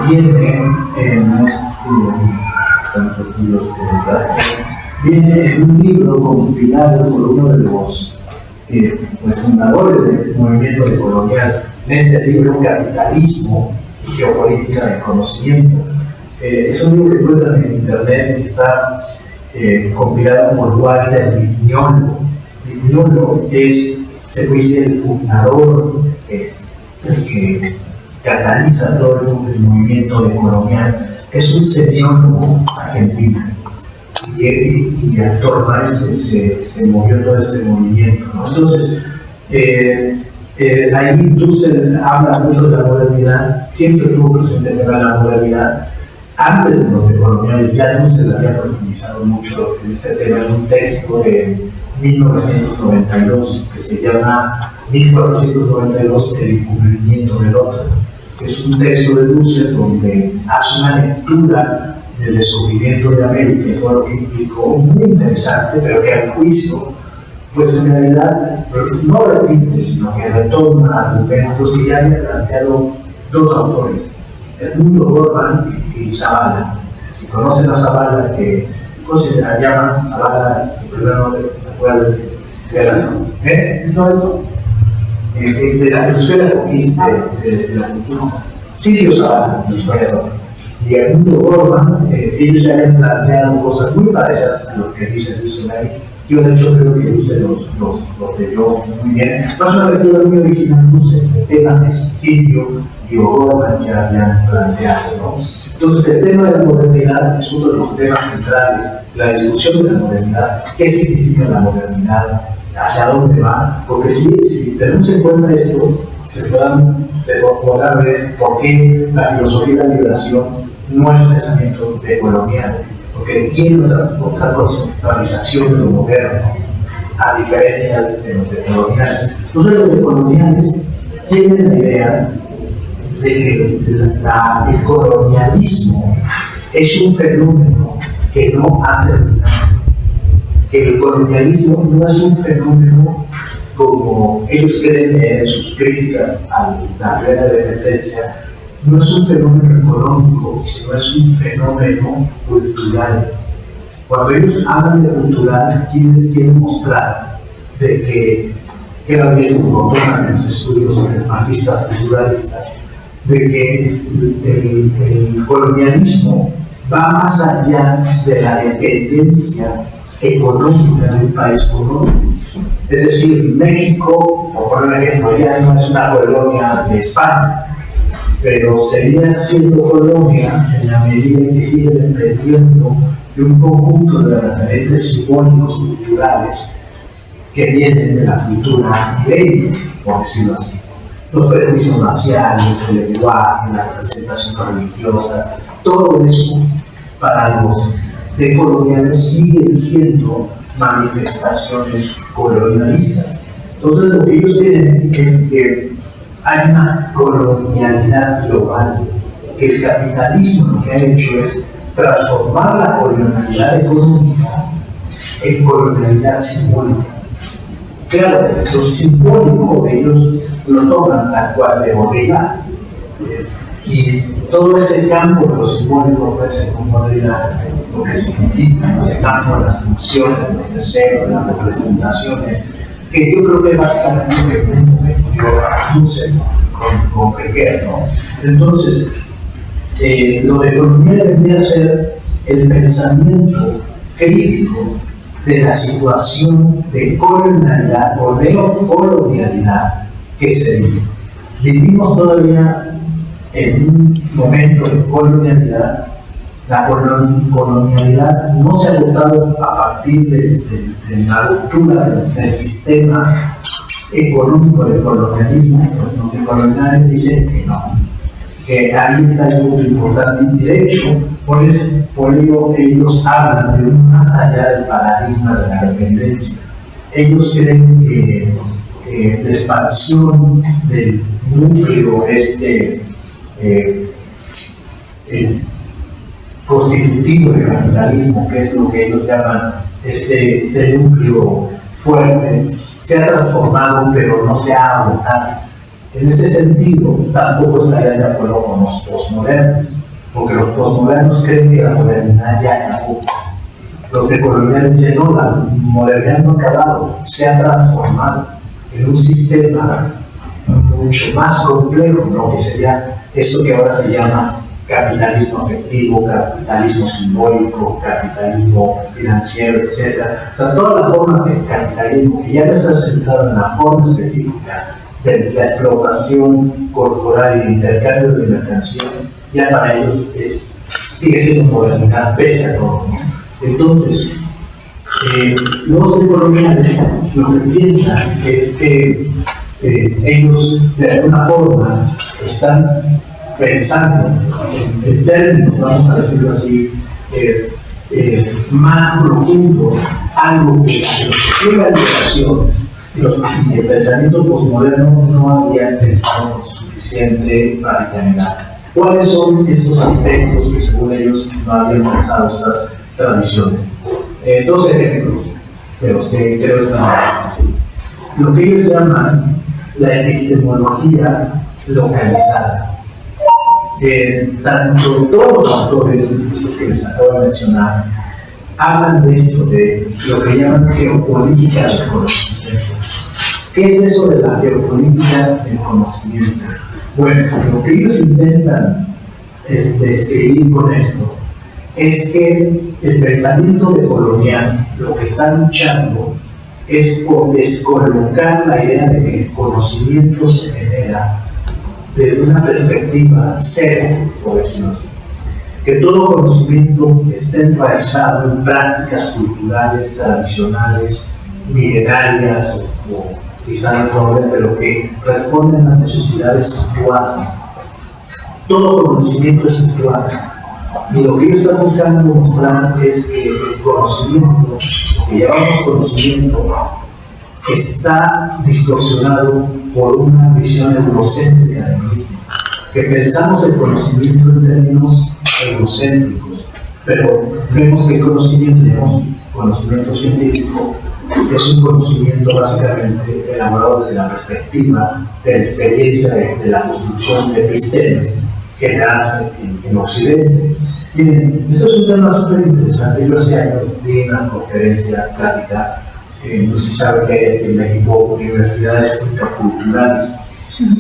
A: viene en un libro compilado por uno de los fundadores del movimiento decolonial. En este libro, Capitalismo y Geopolítica del Conocimiento. Es un libro que encuentran en internet y está compilado por Walter Vignolo. Vignolo se dice el fundador, el que cataliza todo el movimiento decolonial. Es un semiólogo argentino y actualmente se movió todo este movimiento, ¿no? Entonces, ahí Dussel habla mucho de la modernidad, siempre tuvo presente que era la modernidad. Antes de los decoloniales ya no se le había profundizado mucho en este tema, en un texto de 1992 que se llama 1492, El encubrimiento del otro. Es un texto de Dussel donde hace una lectura del descubrimiento de América y todo lo que implicó, muy interesante, pero que al juicio, pues en realidad no repite, sino que retoma argumentos que ya habían planteado 2 autores, Edmundo Gorman y Zavala. Si conocen a Zavala, que se la llaman Zavala, el primer nombre, de la filosofía de la conquista, de la cultura. Silvio Zavala, el historiador, y Edmundo Gorman, ellos ya habían planteado cosas muy parecidas a lo que dice Dussel ahí. Yo de hecho creo que Dussel los leyó muy bien. No es una lectura muy original, Dussel, de temas que Silvio y Gorman ya habían planteado, ¿no? Entonces el tema de la modernidad es uno de los temas centrales, la discusión de la modernidad, qué significa la modernidad, hacia dónde va, porque si tenemos en cuenta esto, se podrá ver por qué la filosofía de la liberación no es un pensamiento decolonial, porque tiene otra conceptualización de lo moderno, a diferencia de los decoloniales. Entonces los decoloniales tienen la idea de que el colonialismo es un fenómeno que no ha terminado, que el colonialismo no es un fenómeno como ellos creen en sus críticas a la guerra de dependencia, no es un fenómeno económico, sino es un fenómeno cultural. Cuando ellos hablan de cultural, quieren mostrar de que era mismo lo toman en los estudios marxistas culturalistas, de que el colonialismo va más allá de la dependencia económica de un país con otro. Es decir, México, por un ejemplo, ya no es una colonia de España, pero seguirá siendo colonia en la medida en que sigue dependiendo de un conjunto de referentes simbólicos culturales que vienen de la cultura iberia, por decirlo así. Los prejuicios raciales, el lenguaje, la representación religiosa, todo eso para los decoloniales siguen siendo manifestaciones colonialistas. Entonces lo que ellos tienen es que hay una colonialidad global, que el capitalismo lo que ha hecho es transformar la colonialidad económica en colonialidad simbólica. Claro, lo simbólico ellos lo toman tal cual de horrible. Y todo ese campo de lo simbólico puede ser como lo que significa, ese campo de las funciones, de los deseos, de las representaciones, que yo creo que básicamente lo que estudió Dussel con Becker, ¿no? Entonces, lo de economía debería ser el pensamiento crítico de la situación de colonialidad o neocolonialidad que se vive. Vivimos todavía en un momento de colonialidad. La colonialidad no se ha agotado a partir de la ruptura del sistema económico del colonialismo. Los neocoloniales dicen que no, que ahí está el punto importante, y de hecho, por ello ellos hablan de un más allá del paradigma de la dependencia. Ellos creen que la expansión del núcleo constitutivo del capitalismo, que es lo que ellos llaman este núcleo fuerte, se ha transformado pero no se ha agotado. En ese sentido, tampoco estaría de acuerdo con los postmodernos, porque los postmodernos creen que la modernidad ya acabó. Los decoloniales dicen, no, la modernidad no ha acabado, se ha transformado en un sistema mucho más complejo, ¿no? Que sería eso que ahora se llama capitalismo afectivo, capitalismo simbólico, capitalismo financiero, etc. O sea, todas las formas de capitalismo que ya no está centrado en la forma específica de la explotación corporal y de intercambio de mercancías, ya para ellos sigue siendo modernidad pese a todo, ¿no? Entonces, los decoloniales lo que piensan es que ellos de alguna forma están pensando en términos, vamos a decirlo así, más profundos, algo que la liberación y el pensamiento postmoderno no habían pensado suficiente radicalidad. ¿Cuáles son estos aspectos que según ellos no habían pensado estas tradiciones? Dos ejemplos de los que creo están. Lo que ellos llaman la epistemología localizada. Tanto todos los autores que les acabo de mencionar hablan de esto, de lo que llaman geopolítica del conocimiento. ¿Qué es eso de la geopolítica del conocimiento? Bueno, lo que ellos intentan describir con esto es que el pensamiento decolonial lo que está luchando es por descolocar la idea de que el conocimiento se genera desde una perspectiva cero, por decirlo así. Que todo conocimiento esté enraizado en prácticas culturales, tradicionales, milenarias o quizá no, pero que responden a necesidades situadas. Todo conocimiento es situado. Y lo que ellos están buscando mostrar es que el conocimiento, lo que llamamos conocimiento, está distorsionado por una visión eurocéntrica del mismo. Que pensamos el conocimiento en términos eurocéntricos, pero vemos que el conocimiento científico, es un conocimiento básicamente elaborado desde la perspectiva de la experiencia de la construcción de epistemes que nace en Occidente. Miren, esto es un tema súper interesante. Yo hace años di una conferencia plática, no se sabe que hay en México universidades interculturales.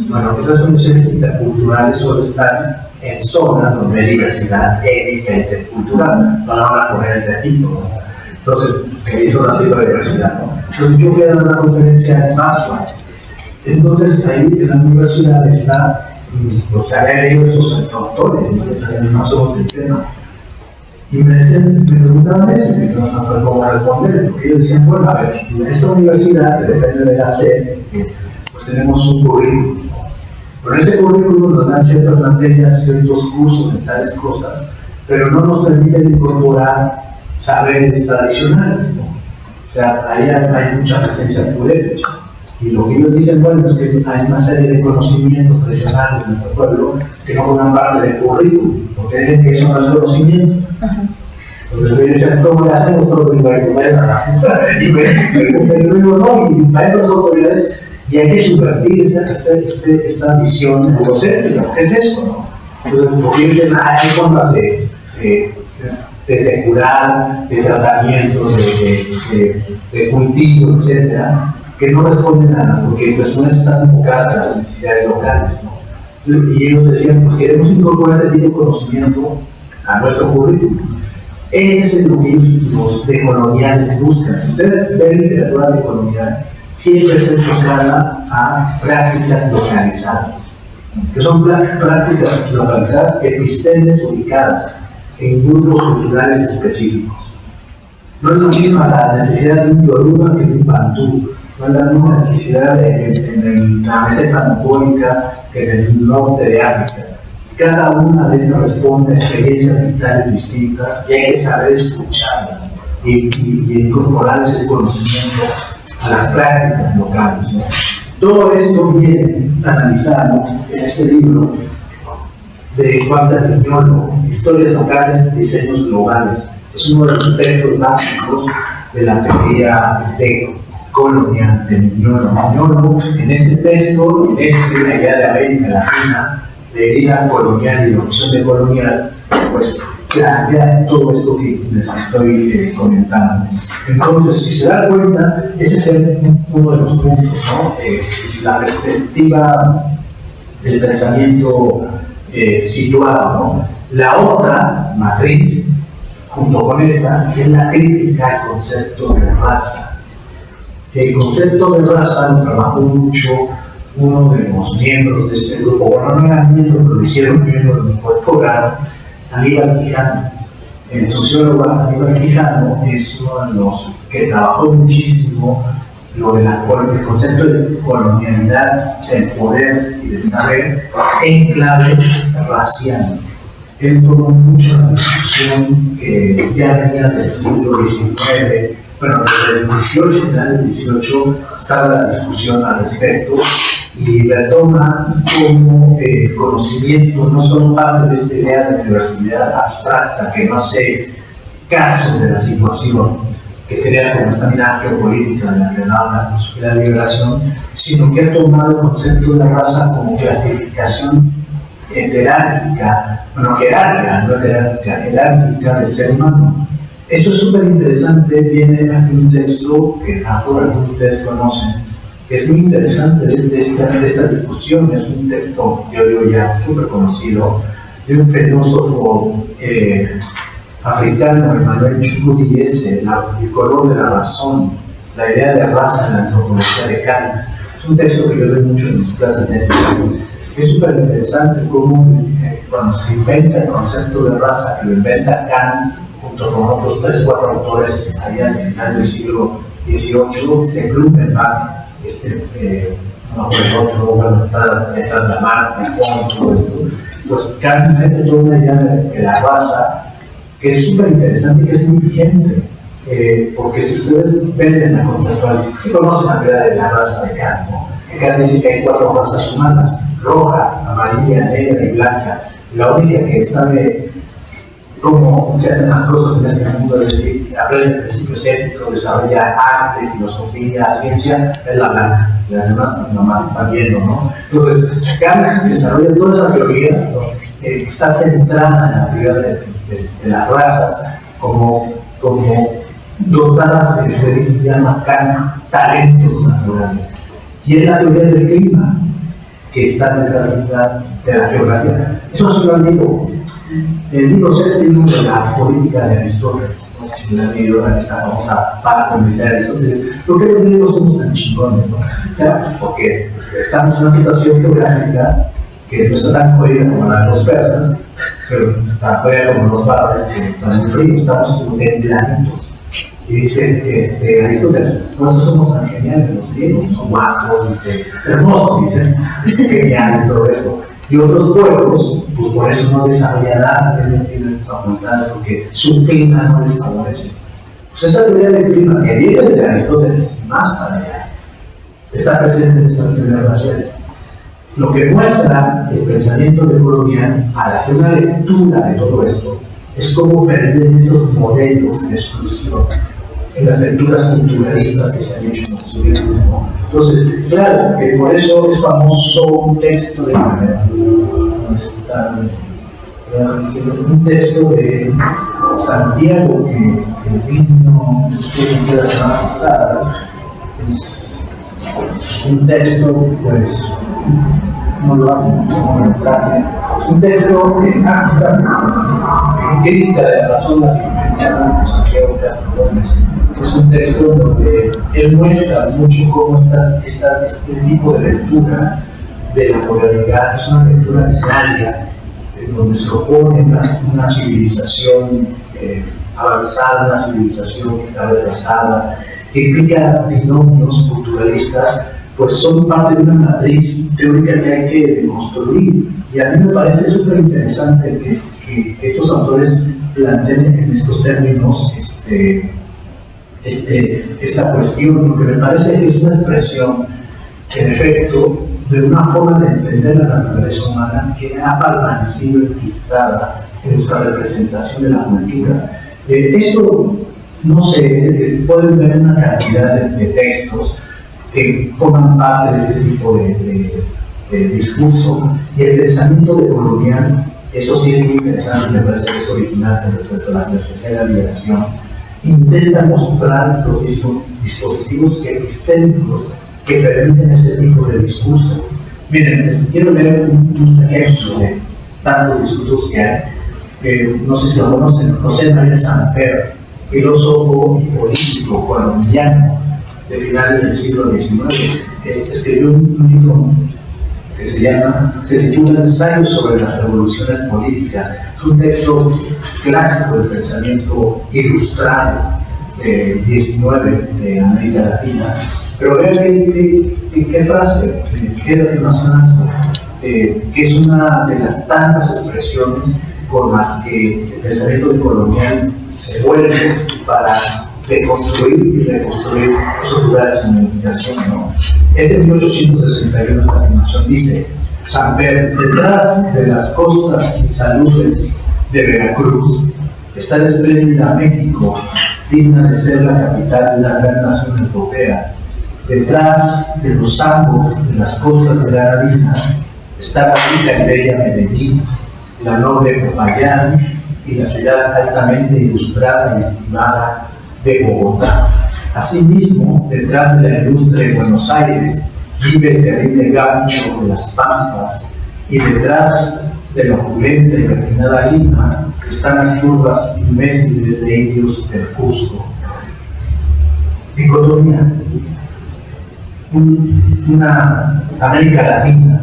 A: Bueno, esas universidades interculturales solo están en zonas donde hay diversidad étnica e intercultural, no la van a poner en Egipto, ¿no? Entonces, es una cierta diversidad, ¿no? Entonces, yo fui a dar una conferencia en Pascua. Entonces, ahí en la universidad está, pues, había leído esos autores, entonces sabían más o menos del tema. Y me preguntaban eso, que no sabían cómo responder, porque ellos decían, bueno, a ver, en esta universidad, que depende de la sede, pues tenemos un currículum. Pero en ese currículum nos dan ciertas materias, ciertos cursos en tales cosas, pero no nos permiten incorporar saberes tradicionales, ¿no? O sea, ahí hay mucha presencia purépecha. Y lo que ellos dicen, bueno, es que hay una serie de conocimientos tradicionales de nuestro pueblo que no forman parte del currículum, porque dicen que eso no es conocimiento.
B: Entonces yo decía, ¿cómo le hacemos todo el país? Y me digo, no, y para las autoridades, y hay que subvertir esta visión egocéntrica, ¿qué es eso? ¿No? Entonces, porque dicen, hay formas de curar, de tratamientos, de cultivo, etcétera, que no responden a nada, porque pues no están enfocadas a las necesidades locales, ¿no? Y ellos decían, pues queremos incorporar ese tipo de conocimiento a nuestro currículum. Ese es lo que ellos, los decoloniales, buscan. Si ustedes ven literatura decolonial, siempre está enfocada a prácticas localizadas, que son prácticas localizadas epistemes ubicadas en grupos culturales específicos. No es lo mismo la necesidad de un yoruba que de un bantú, no es la misma necesidad en la meseta mongólica que en el norte de África. Cada una de estas responde a experiencias vitales distintas y hay que saber escucharlas y incorporar ese conocimiento a las prácticas locales, ¿no? Todo esto viene analizado en este libro de Walter Mignolo, Historias locales, diseños globales. Es uno de los textos básicos de la teoría colonial de Mignolo. Mignolo, en este texto, en esta idea de América Latina, de idea colonial y de opción de colonial, pues plantea todo esto que les estoy comentando. Entonces, si se dan cuenta, ese es uno de los puntos, ¿no? La perspectiva del pensamiento situado, ¿no? La otra matriz, junto con esta, es la crítica al concepto de raza. El concepto de raza lo trabajó mucho uno de los miembros de este grupo, bueno, no eran miembros, pero lo hicieron miembros de nuestro programa, Aníbal Quijano. El sociólogo Aníbal Quijano es uno de los que trabajó muchísimo el concepto de colonialidad, del poder y del saber en clave racial. Él tomó mucho la discusión que ya venía del siglo XIX, bueno, desde el XVIII, final del XVIII, estaba la discusión al respecto y retoma como el conocimiento no solo parte de esta idea de universidad abstracta que no hace caso de la situación, que sería como esta mirada geopolítica de la que habla la filosofía de la liberación, sino que ha tomado el concepto de raza como clasificación jerárquica, bueno, jerárquica del ser humano. Esto es súper interesante, viene aquí un texto que a todos algunos de ustedes conocen, que es muy interesante de esta discusión. Es un texto, yo digo ya, súper conocido, de un filósofo africano, Emmanuel Chukwueze, El color de la razón, la idea de raza en la antropología de Kant. Es un texto que yo doy mucho en mis clases de ética. Es súper interesante cómo cuando se inventa el concepto de raza, que lo inventa Kant, junto con otros 3 o 4 autores allá al final del siglo XVIII, Blumenbach, no recuerdo otro, bueno, detrás de la mar, de fondo, todo esto. Pues Kant inventa toda una idea de la raza que es súper interesante y que es muy vigente, porque si ustedes ven en la conceptualización, si conocen la idea de la raza de Kant, ¿no? Que Kant dice que hay 4 razas humanas: roja, amarilla, negra y blanca. La única que sabe cómo se hacen las cosas en este mundo, es decir, aprende principios éticos, desarrolla arte, filosofía, ciencia, es la blanca. Las demás nomás están viendo, ¿no? Entonces, Kant desarrolla toda esa teoría, está centrada en la teoría de la raza como dotadas de se llama Kant, talentos naturales. Y es la teoría del clima que está detrás de la geografía. Eso es un libro, el libro séptimo de la política de Aristóteles. No sé si la han leído esa famosa paracondición de Aristóteles. ¿Por qué los libros somos tan chingones, no? O sea, pues porque estamos en una situación geográfica que no está tan jodida como la de los persas, pero tan jodida como los bárbaros, que están muy fríos, estamos en planitos. Y dice Aristóteles, por eso somos tan geniales los griegos, son guapos, hermosos, dicen, geniales, todo esto. Y otros pueblos, pues por eso no desarrollan nada, no tienen facultades, porque su clima no les favorece. Pues esa teoría del clima que viene de Aristóteles, más para allá, está presente en estas primeras naciones. Lo que muestra el pensamiento decolonial, al hacer una lectura de todo esto, es cómo perder esos modelos de exclusión en las lecturas culturalistas que se han hecho en los siglos, ¿no? Entonces, claro, que por eso es famoso un texto de un texto de Santiago que vino la semana pasada. Es un texto, pues, no lo hace como el traje. Es un texto que está crítica de la razón de Santiago Castro Gómez. Es un texto donde él muestra mucho cómo este tipo de lectura de la modernidad es una lectura binaria, donde se opone una civilización avanzada, una civilización que está retrasada, que implica binomios culturalistas, pues son parte de una matriz teórica que hay que deconstruir. Y a mí me parece súper interesante que estos autores planteen en estos términos esta cuestión, porque me parece que es una expresión que, en efecto, de una forma de entender la naturaleza humana que ha permanecido enquistada en nuestra representación de la cultura. Esto, no sé, pueden ver una cantidad de textos que forman parte de este tipo de discurso, y el pensamiento decolonial, eso sí es muy interesante, me parece que es original respecto a la filosofía de la liberación, intenta mostrar los dispositivos epistémicos que permiten este tipo de discurso. Miren, quiero leer un ejemplo de tantos discursos que hay. No sé si lo conocen, José María Samper, filósofo y político colombiano de finales del siglo XIX, escribió un libro que se titula Ensayo sobre las revoluciones políticas. Es un texto clásico del pensamiento ilustrado del XIX de América Latina. Pero vean qué frase, qué afirmación hace, que es una de las tantas expresiones con las que el pensamiento colonial se vuelve para deconstruir y reconstruir esos lugares de movilización, ¿no? Es de 1861 esta afirmación, dice Samper: detrás de las costas y saludes de Veracruz está la espléndida México, digna de ser la capital de una gran nación europea. Detrás de los ambos de las costas de la Granadina está la rica y bella Medellín, la noble Popayán y la ciudad altamente ilustrada y estimada de Bogotá. Asimismo, detrás de la ilustre Buenos Aires vive el terrible Gaucho de las Pampas, y detrás de la opulenta y refinada Lima están las turbas imbéciles de indios del Cusco. Dicotomía. Una América Latina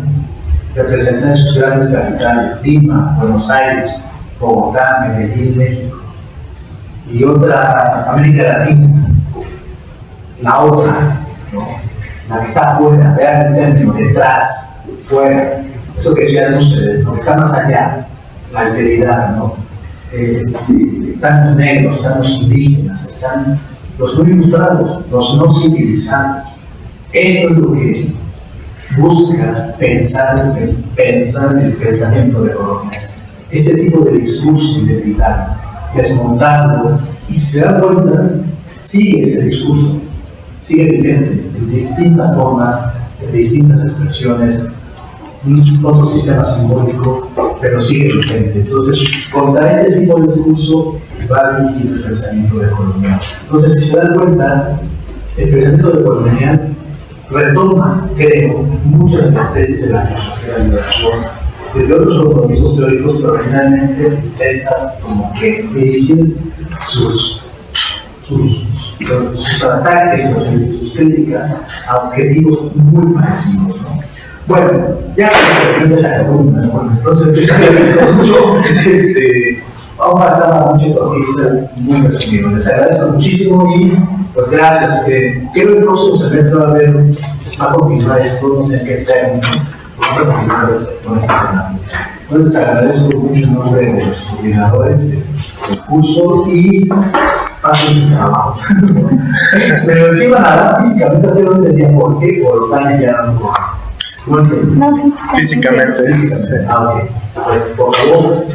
B: representada en sus grandes capitales, Lima, Buenos Aires, Bogotá, Medellín, México, y otra América Latina, la otra, ¿no? La que está afuera, vean el término, detrás, fuera, eso que decían ustedes, lo que está más allá, la alteridad, ¿no? Están los negros, están los indígenas, están los no ilustrados, los no civilizados. Esto es lo que busca pensar el pensamiento de Colombia. Este tipo de discurso identitario, desmontarlo, y si se da cuenta, sigue ese discurso, sigue vigente en distintas formas, en distintas expresiones, otro sistema simbólico, pero sigue vigente. Entonces, contra este tipo de discurso va dirigido el pensamiento de Colombia. Entonces, si se dan cuenta, el pensamiento de Colombia retoma, creo, muchas de las tesis de la filosofía de la liberación desde otros compromisos teóricos, pero finalmente intenta como que dirigir sus ataques, sus críticas a objetivos muy parecidos, ¿no? Bueno, ya que esa columna, bueno, entonces vamos a tratar mucho porque es muy resumido. Les agradezco muchísimo y pues gracias. Creo que el próximo semestre va a continuar esto, no sé en qué término, vamos a continuar con esta dinámica. Entonces les agradezco mucho en nombre de los coordinadores del curso y pasen sus trabajos. Pero si van a dar físicamente, así no entendía por qué, o lo van a llevar un poco.
C: No, físicamente.
B: Ah, ok. Pues por favor.